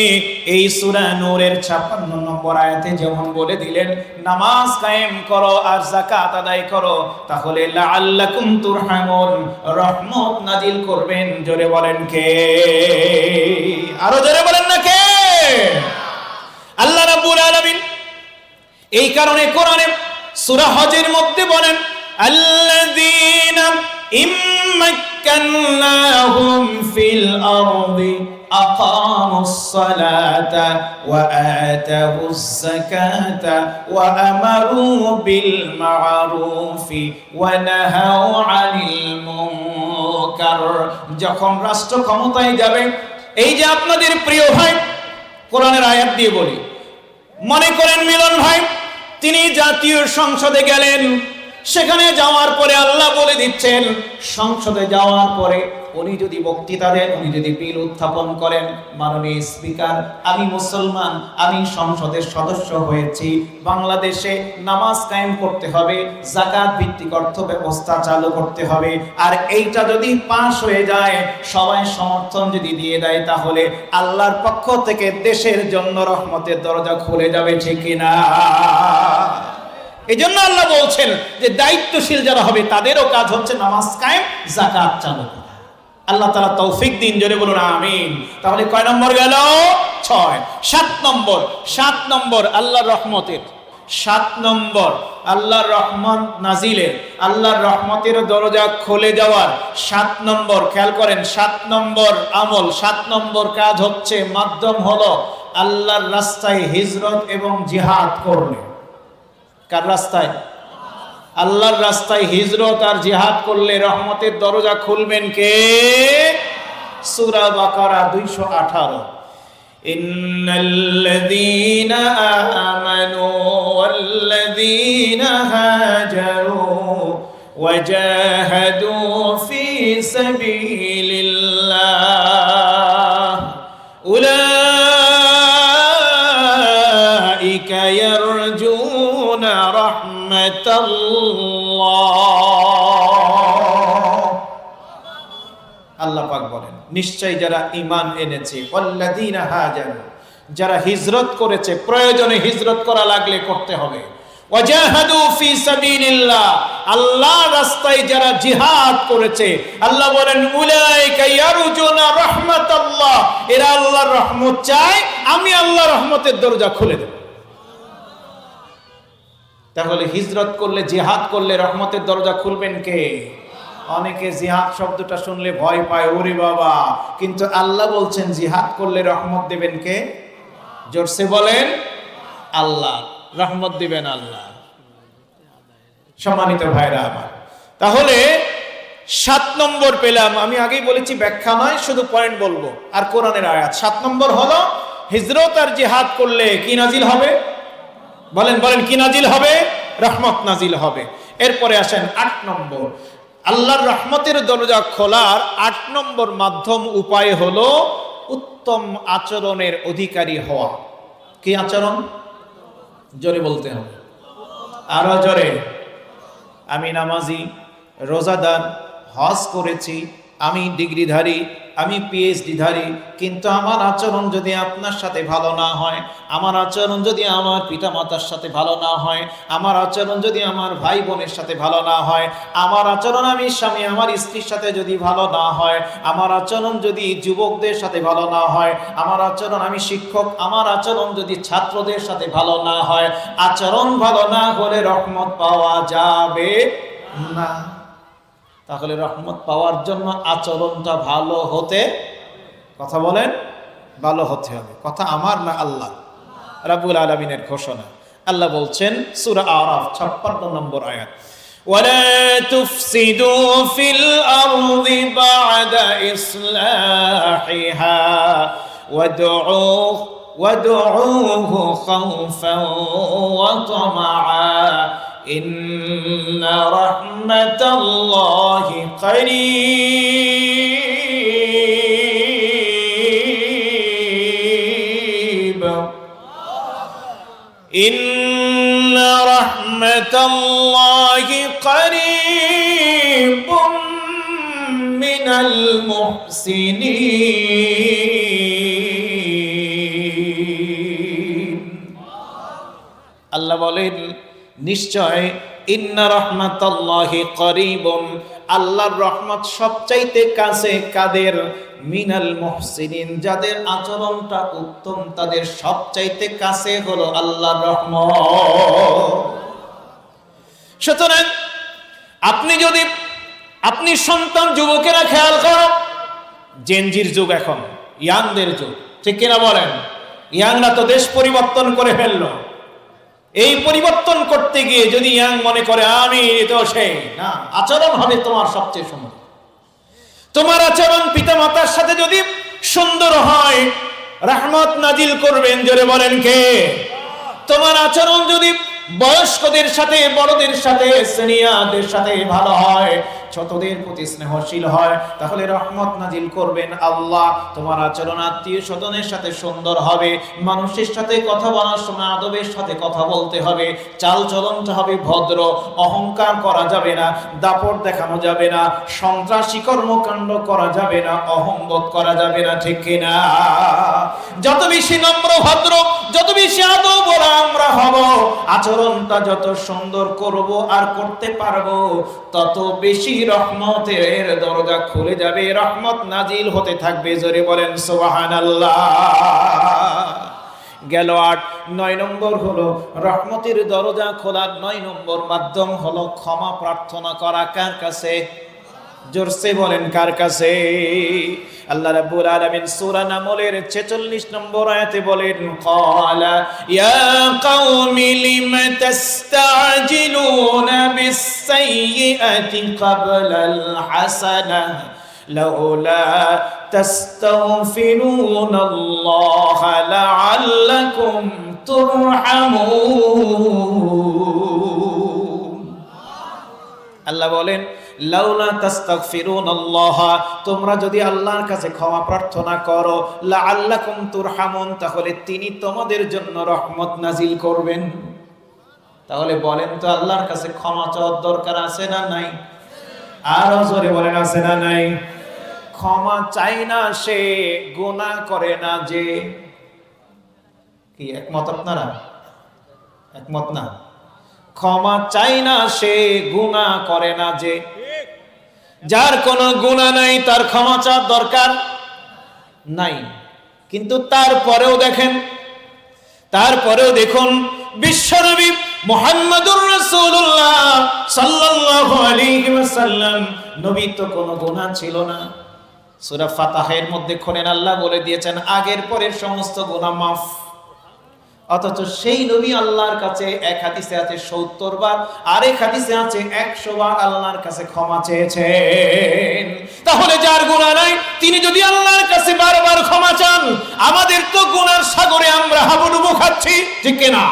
এই সূরা নূরের 56 নম্বর আয়াতে যেমন বলে দিলেন নামাজ কায়েম করো আর যাকাত আদায় করো, তাহলে লাআল্লাকুম তুরহামুন, রহমত নাজিল করবেন। জোরে বলেন কে? আরো জোরে বলেন না কে? আল্লাহ রাব্বুল আলামিন এই কারণে কোরআনে সূরা হজের মধ্যে বলেন আল্লাযীনা ইম্মাক্কান্নাহুম ফিল আরদি আকামুস সালাতা ওয়া আতাউস যাকাতা ওয়া আমারু বিল মা'রুফি ওয়া নাহাউ আনিল মুনকার। যখন রাষ্ট্র ক্ষমতায় যাবে, এই যে আপনাদের প্রিয় ভাই, কোরআনের আয়াত দিয়ে বলি, মনে করেন মিলন ভাই তিনি জাতীয় সংসদে গেলেন, সেখানে যাওয়ার পরে আল্লাহ বলে দিচ্ছেন, সংসদে যাওয়ার পরে উনি যদি বক্তৃতা দেন, উনি যদি বিল উত্থাপন করেন, মাননীয় স্পিকার, আমি মুসলমান, আমি সংসদের সদস্য হয়েছি, বাংলাদেশে নামাজ কায়েম করতে হবে, যাকাত ভিত্তিক অর্থ ব্যবস্থা চালু করতে হবে, আর এইটা যদি পাশ হয়ে যায়, সবাই সমর্থন যদি দিয়ে দেয়, তাহলে আল্লাহর পক্ষ থেকে দেশের জন্য রহমতের দরজা খুলে যাবে, ঠিক কিনা? এই জন্য আল্লাহ বলছেন যে দায়িত্বশীল যারা হবে তাদেরও কাজ হচ্ছে নামাজ কায়েম, যাকাত চালু করা। আল্লাহ তাআলা তৌফিক দিন, জোরে বলুন আমিন। তাহলে কয় নম্বর গেল? 6। 7 নম্বর আল্লাহর রহমতের, 7 নম্বর আল্লাহর রহমত নাজিলের, আল্লাহর রহমতের দরজা খুলে যাওয়ার 7 নম্বর, খেয়াল করেন, 7 নম্বর আমল, 7 নম্বর কাজ হচ্ছে, মাধ্যম হলো আল্লাহর রাস্তায় হিজরত এবং জিহাদ করলে। কার রাস্তায়? আল্লাহর রাস্তায় হিজরত আর জিহাদ করলে রহমতের দরজা খুলবেন কে? সূরা বাকারা 218। ইন্নাল্লাযীনা আমানু ওয়াল্লাযীনা হাজারু ওয়াজাহাদু ফি সাবিলিল্লাহ উলাইকা ইয়ারজুনা আল্লাহ পাক বলেন নিশ্চয় যারা ঈমান এনেছে, ওয়াল্লাযীনা হাজারু, যারা হিজরত করেছে, প্রয়োজনে হিজরত করা লাগলে করতে হবে, ওয়াজাহাদু ফি সাবিলিল্লাহ, আল্লাহর রাস্তায় যারা জিহাদ করেছে, আল্লাহ বলেন উলাইকা ইয়ারজুনা রাহমাতাল্লাহ, এরা আল্লাহর রহমত চায়, আমি আল্লাহর রহমতের দরজা খুলে দেব। তাহলে হিজরত করলে, জিহাদ করলে রহমতের দরজা খুলবেন কে? অনেকে জিহাদ শব্দটা শুনলে ভয় পায়, ওরে বাবা, কিন্তু আল্লাহ বলছেন জিহাদ করলে রহমত দেবেন কে? জোরসে বলেন, আল্লাহ। রহমত দিবেন আল্লাহ। সম্মানিত ভাইরা আমার, তাহলে 7 নম্বর পেলাম। আমি আগেই বলেছি ব্যাখ্যা নয়, শুধু পয়েন্ট বলবো আর কোরআনের আয়াত। 7 নম্বর হলো হিজরত আর জিহাদ করলে কি নাজিল হবে? বলেন বলেন, কি নাজিল হবে? রহমত নাজিল হবে। এরপরে আসেন 8 নম্বর। আল্লাহর রহমতের দরজা খোলার 8 নম্বর মাধ্যম উপায় হলো উত্তম আচরণের অধিকারী হওয়া। কি আচরণ? জোরে বলতে হবে, আরো জোরে। আমি নামাজি, রোজাদার, হজ করেছি, আমি ডিগ্রিধারী, আমি পিএইচডি ধারী, কিন্তু আমার আচরণ যদি আপনার সাথে ভালো না হয়, আমার আচরণ যদি আমার পিতা মাতার সাথে ভালো না হয়, আমার আচরণ যদি আমার ভাই বোনের সাথে ভালো না হয়, আমার আচরণ আমি স্বামী আমার স্ত্রীর সাথে যদি ভালো না হয়, আমার আচরণ যদি যুবকদের সাথে ভালো না হয়, আমার আচরণ আমি শিক্ষক, আমার আচরণ যদি ছাত্রদের সাথে ভালো না হয়, আচরণ ভালো না হলে রহমত পাওয়া যাবে না। তাহলে রহমত পাওয়ার জন্য আচরণটা ভালো হতে, কথা বলেন, ভালো হতে হবে। কথা আমার না আল্লাহ রাব্বুল আলামিনের ঘোষণা। আল্লাহ বলছেন সূরা আরাফ 56 নম্বর আয়াত, ওয়ালা তুফসিদু ফিল আরদি বা'দা ইসলাহিহা ওয়াদউহু খাওফান ওয়া তামাআ ইন্না রাহমাতাল্লাহি করিব, ইন্না রাহমাতাল্লাহি করিবুম মিনাল মুহসিনিন। আল্লাহ বলেন নিশ্চয় ইন্না রাহমাতাল্লাহি করিবুম, আল্লাহর রহমত সবচাইতে কাছে কাদের? মিনাল মুহসিনিন, যাদের আচরণটা উত্তম তাদের সবচাইতে কাছে হলো আল্লাহর রহমত। সুতরাং আপনি সন্তান যুবকেরা খেয়াল করো, জেনজির যুগ এখন, ইয়াংদের যুগ, ঠিক কিনা বলেন? ইয়াংরা তো দেশ পরিবর্তন করে ফেললো। এই পরিবর্তন করতে গিয়ে যদি ইয়াং মনে করে আমি তো সেই না, আচরণ হবে তোমার সবচেয়ে সুন্দর। তোমার আচরণ পিতা মাতার সাথে যদি সুন্দর হয়, রহমত নাজিল করবেন, জোরে বলেন কে? তোমার আচরণ যদি বয়স্কদের সাথে, বড়দের সাথে, সিনিয়রদের সাথে ভালো হয়, ছোটদের প্রতি স্নেহশীল হয়, তাহলে রহমত নাজিল করবেন আল্লাহ। তোমার আচরণ আত্মীয় স্বজনের সাথে সুন্দর হবে, মানুষের সাথে কথা বলার সময় আদবের সাথে কথা বলতে হবে, চাল চলনটা হবে ভদ্র, অহংকার করা যাবে না, দাপট দেখানো যাবে না, সন্ত্রাসী কর্মকাণ্ড করা যাবে না, অহংবোধ করা যাবে না, ঠিক কিনা? যত বেশি নম্র ভদ্র, যত বেশি আদব আমরা হব, আচরণটা যত সুন্দর করব আর করতে পারবো, তত বেশি রহমতের দরজা খুলে যাবে, রহমত নাজিল হতে থাকবে। জোরে বলেন সুবহানাল্লাহ। গেল 8। 9 নম্বর হলো রহমতের দরজা খোলার 9 নম্বর মাধ্যম হলো ক্ষমা প্রার্থনা করা। কার কাছে? জোরসে বলেন কার কাছে? আল্লাহ রাব্বুল আলামিন সূরা নামলের 46 নম্বর আয়াতে বলেন, ক্বালা ইয়া কওমি লিমা তাস্তাজিলুনা বিস-সাইয়্যিআতি ক্বাবলাল হাসানাহ লাউলা তাস্তাগফিরুনাল্লাহা লাআল্লাকুম তুরহামুন। আল্লাহ বলেন লাউলা তাস্তাগফিরুনাল্লাহ, তোমরা যদি আল্লাহর কাছে ক্ষমা প্রার্থনা করো, লাআল্লাকুম তুরহামুন, তাহলে তিনি তোমাদের জন্য রহমত নাজিল করবেন। তাহলে বলেন তো আল্লাহর কাছে ক্ষমা চাওয়ার দরকার আছে না নাই? আরো জোরে বলেন আছে না নাই? ক্ষমা চাই না সে, গুনাহ করে না যে। কি একমত আপনারা? একমত না? ক্ষমা চাই না সে, গুনাহ করে না যে। যার কোনো গুনাহ নাই তার ক্ষমা চাওয়ার দরকার নাই। কিন্তু তারপরেও দেখুন বিশ্বনবী মুহাম্মদুর রাসূলুল্লাহ সাল্লাল্লাহু আলাইহি ওয়াসাল্লাম, নবী তো কোনো গুনাহ ছিল না। সূরা ফাতিহার মধ্যে খোলেন, আল্লাহ বলে দিয়েছেন আগের পরের সমস্ত গুনাহ মাফ। অথচ সেই নবী আল্লাহর কাছে এক হাদিসে আছে ৭০ বার, আর এক হাদিসে আছে ১০০ বার আল্লাহর কাছে ক্ষমা চেয়েছেন। তাহলে যার গুনাহ নাই তিনি যদি আল্লাহর কাছে বারবার ক্ষমা চান, আমাদের তো গুনার সাগরে আমরা হাবুডুবু খাচ্ছি, ঠিক কিনা?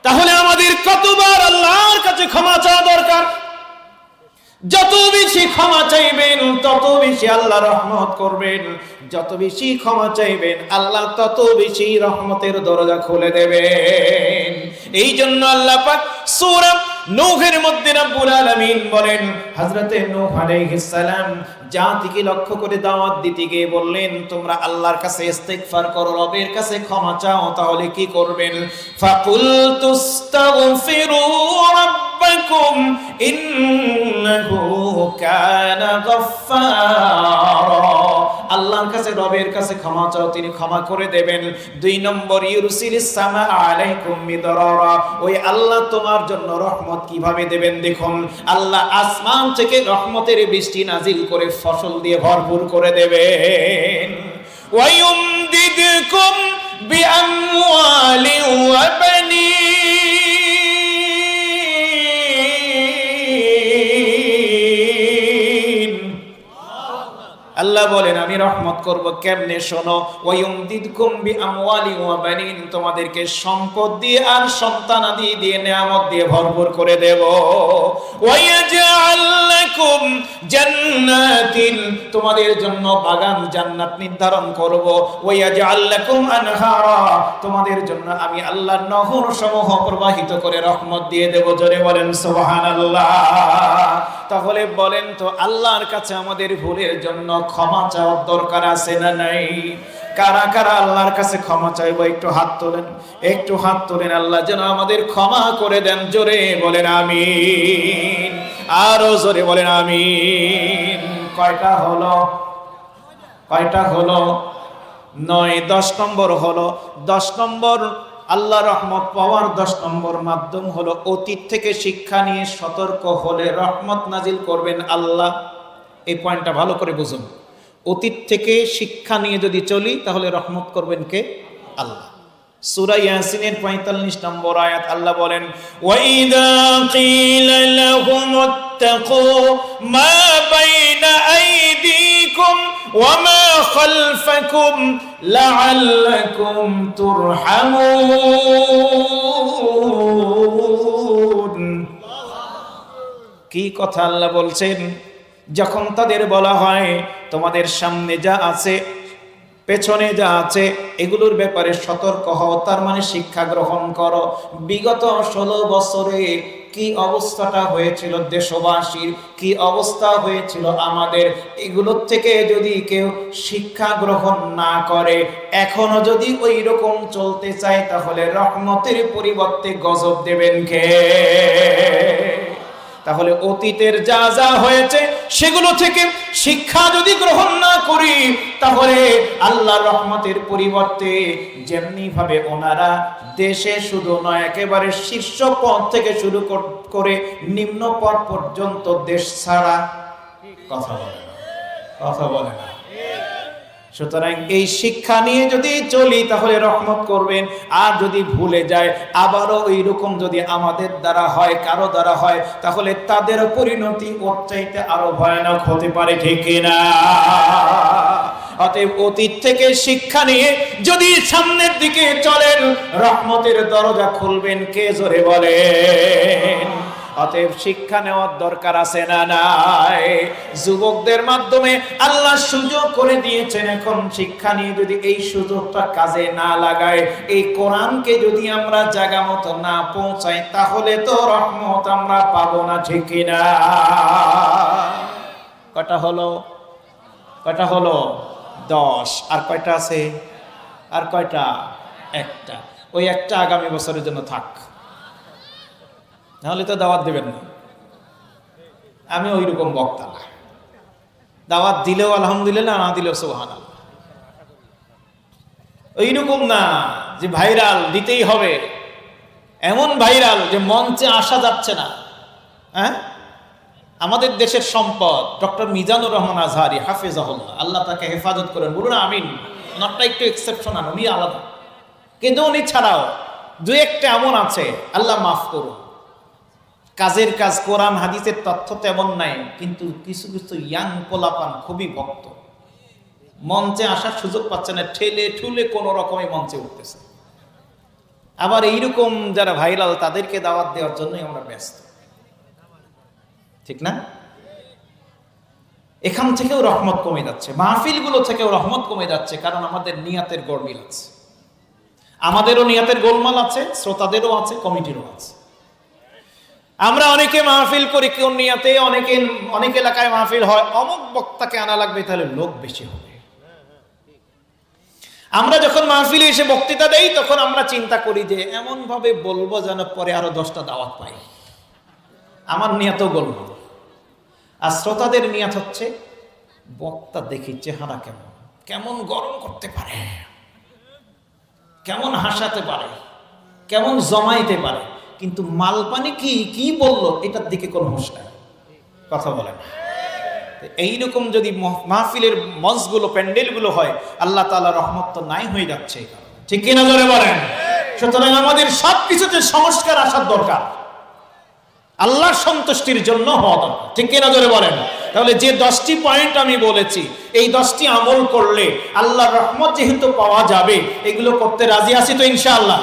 তাহলে আমাদের কতবার আল্লাহর কাছে ক্ষমা চাওয়া দরকার? যত বেশি ক্ষমা চাইবেন তত বেশি আল্লাহ রহমত করবেন, যত বেশি ক্ষমা চাইবেন আল্লাহ তত বেশি রহমতের দরজা খুলে দেবেন। এই জন্য আল্লাহ পাক সূরা নূহের মধ্যে রব্বুল আলামিন বলেন, হযরতে নূহ আলাইহিস সালাম জাতিকে লক্ষ্য করে দাওয়াত দিতে গিয়ে বললেন, তোমরা আল্লাহর কাছে ইস্তিগফার করো, রবের কাছে ক্ষমা চাও। তাহলে কি করবেন? ফাকুলতুস্তাগফিরু রাব্বাকুম ইন্নাহু কানা গাফফারা। আল্লাহর কাছে, রবের কাছে ক্ষমা চাও, তিনি ক্ষমা করে দেবেন। ২ নম্বর, ইউরসিলিস সামা আলাইকুম মিদরারা। ওই আল্লাহ তোমার জন্য রহমত কিভাবে দেবেন দেখুন, আল্লাহ আসমান থেকে রহমতের বৃষ্টি নাজিল করে ফসল দিয়ে ভরপুর করে দেবেন। ওয়ায়ুমদিদকুম বিআমওয়ালি ওয়া বানিন। আল্লাহ বলেন আমি রহমত করব কেমনে, শোনো। ওয়ায়ুমদিদকুম বিআমওয়ালি ওয়া বানিন, তোমাদেরকে সম্পদ দিয়ে আর সন্তানাদি দিয়ে নিয়ামত দিয়ে ভরপুর করে দেব। ওয়ায়াজআল লাকুম জান্নাতিন, তোমাদের জন্য বাগান জান্নাত নির্ধারণ করব। ওয়ায়াজআল লাকুম আনহারা, তোমাদের জন্য আমি আল্লাহ নহর সমূহ প্রবাহিত করে রহমত দিয়ে দেব। জোরে বলেন সুবহানাল্লাহ। তাহলে বলেন তো আল্লাহর কাছে আমাদের ভুলের জন্য ক্ষমা চাওয়ার দরকার আছে না নাই? কারা কারা আল্লাহর কাছে ক্ষমা চাইবো? একটু হাত তোলেন, একটু হাত তোলেন। আল্লাহ যেন আমাদের ক্ষমা করে দেন। জোরে বলেন আমিন, আরো জোরে বলেন আমিন। কয়টা হলো? কয়টা হলো? ৯। ১০ নম্বর হলো, ১০ নম্বর আল্লাহ রহমত পাওয়ার ১০ নম্বর মাধ্যম হলো অতীত থেকে শিক্ষা নিয়ে সতর্ক হলে রহমত নাজিল করবেন আল্লাহ। এই পয়েন্টটা ভালো করে বুঝুন। অতীত থেকে শিক্ষা নিয়ে যদি চলি তাহলে রহমত করবেন কে? আল্লাহ। সূরা ইয়াসিনের ৪৫ নম্বর আয়াত আল্লাহ বলেন, ওয়াইদা কিলা লাহুমুত্তাকু মা বাইনা আইদিকুম ওয়া মা খালফাকুম লাআল্লাকুম তুরহামুন। কি কথা আল্লাহ বলছেন? যখন তাদের বলা হয় তোমাদের সামনে যা আছে পেছনে যা আছে এগুলোর ব্যাপারে সতর্ক হও, তার মানে শিক্ষা গ্রহণ করো। বিগত ১৬ বছরে কি অবস্থাটা হয়েছিল দেশবাসীর, কি অবস্থা হয়েছিল আমাদের, এগুলোর থেকে যদি কেউ শিক্ষা গ্রহণ না করে, এখনো যদি ওই রকম চলতে চায়, তাহলে রহমতের পরিবর্তে গজব দেবেন কে? তাহলে অতীতের যা যা হয়েছে সেগুলো থেকে শিক্ষা যদি গ্রহণ না করি, তাহলে আল্লাহ রহমতের পরিবর্তে যেমনি ভাবে ওনারা দেশে শুধু নয় একেবারে শীর্ষ পদ থেকে শুরু করে নিম্ন পদ পর্যন্ত দেশ ছাড়া কথা বলে না, কথা বলে না। সুতরাং এই শিক্ষা নিয়ে যদি চলি তাহলে রহমত করবেন। আর যদি ভুলে যায় আবারও ওই রকম যদি আমাদের দ্বারা হয়, কারো দ্বারা হয়, তাহলে তাদের পরিণতি ওর চাইতে আরো ভয়ানক হতে পারে, ঠিক কিনা? অতএব অতীত থেকে শিক্ষা নিয়ে যদি সামনের দিকে চলেন রহমতের দরজা খুলবেন কে? জোরে বলেন। অতএব শিক্ষা নেওয়ার দরকার আছে না নাই? যুবকদের মাধ্যমে আল্লাহ সুযোগ করে দিয়েছেন। এখন শিক্ষা নিয়ে যদি এই সুযোগটা কাজে না লাগায়, এই কোরআনকে যদি আমরা জায়গা মতো না পৌঁছাই, তাহলে তো রহমত আমরা পাবো না, ঠিক কিনা? কয়টা হলো? কয়টা হলো? ১০। আর কয়টা আছে? আর কয়টা? একটা। ওই একটা আগামী বছরের জন্য থাক, নাহলে তো দাওয়াত দেবেন না। আমি ওই রকম বক্তা না, দাওয়াত দিলেও আলহামদুলিল্লাহ, না দিলেও সুবহানাল্লাহ। ওই রকম না যে ভাইরাল দিতেই হবে, এমন ভাইরাল যে মঞ্চে আসা যাচ্ছে না। হ্যাঁ, আমাদের দেশের সম্পদ ডক্টর মিজানুর রহমান আজহারি হাফেজাহুল্লাহ, আল্লাহ তাকে হেফাজত করেন, বলুন আমিন। ওনারটা একটু এক্সেপশনাল, উনি আলাদা, কিন্তু উনি ছাড়াও দু একটা এমন আছে, আল্লাহ মাফ করুন, কাজের কাজ, কোরআন হাদিসের তথ্য তেমন নাই, কিন্তু কিছু কিছু ইয়াং পোলাপান খুবই ভক্ত, মঞ্চে আসার সুযোগ পাচ্ছে না, ঠেলে ঠুলে কোনো রকমে মঞ্চে উঠতেছে। আবার এইরকম যারা ভাইরাল তাদেরকে দাওয়াত দেওয়ার জন্যই আমরা ব্যস্ত, ঠিক না? এখান থেকেও রহমত কমে যাচ্ছে, মাহফিলগুলো থেকেও রহমত কমে যাচ্ছে, কারণ আমাদের নিয়াতের গরমিল আছে, আমাদেরও নিয়াতের গোলমাল আছে, শ্রোতাদেরও আছে, কমিটিরও আছে। আমরা অনেকে মাহফিল করি কোন নিয়াতে, অনেক এলাকায় মাহফিল হয় অমুক বক্তাকে আনা লাগবে তাহলে লোক বেশি হবে। আমরা যখন মাহফিলে এসে বক্তৃতা দেই তখন আমরা চিন্তা করি যে এমন ভাবে বলবো যেন পরে আরো 10টা দাওয়াত পাই। আমার নিয়াতও গোলমাল। আর শ্রোতাদের নিয়াত হচ্ছে বক্তা দেখি চেহারা কেমন, কেমন গরম করতে পারে, কেমন হাসাতে পারে, কেমন জমাইতে পারে, কিন্তু মালপানি কি কি বললো এটার দিকে কোনো হুঁশ নাই, কথা বলে না। এইরকম যদি মাহফিলের মঞ্চগুলো, প্যান্ডেলগুলো হয়, আল্লাহ তাআলা রহমত তো নাই হয়ে যাচ্ছে, ঠিক কিনা জোরে বলেন? সুতরাং আমাদের সবকিছুতে সংস্কার আসার দরকার, আল্লাহর সন্তুষ্টির জন্য হওয়া দরকার, ঠিক কিনা জোরে বলেন? তাহলে যে 10টি পয়েন্ট আমি বলেছি, এই 10টি আমল করলে আল্লাহর রহমত যেহেতু পাওয়া যাবে, এগুলো করতে রাজি আছি তো ইনশাআল্লাহ?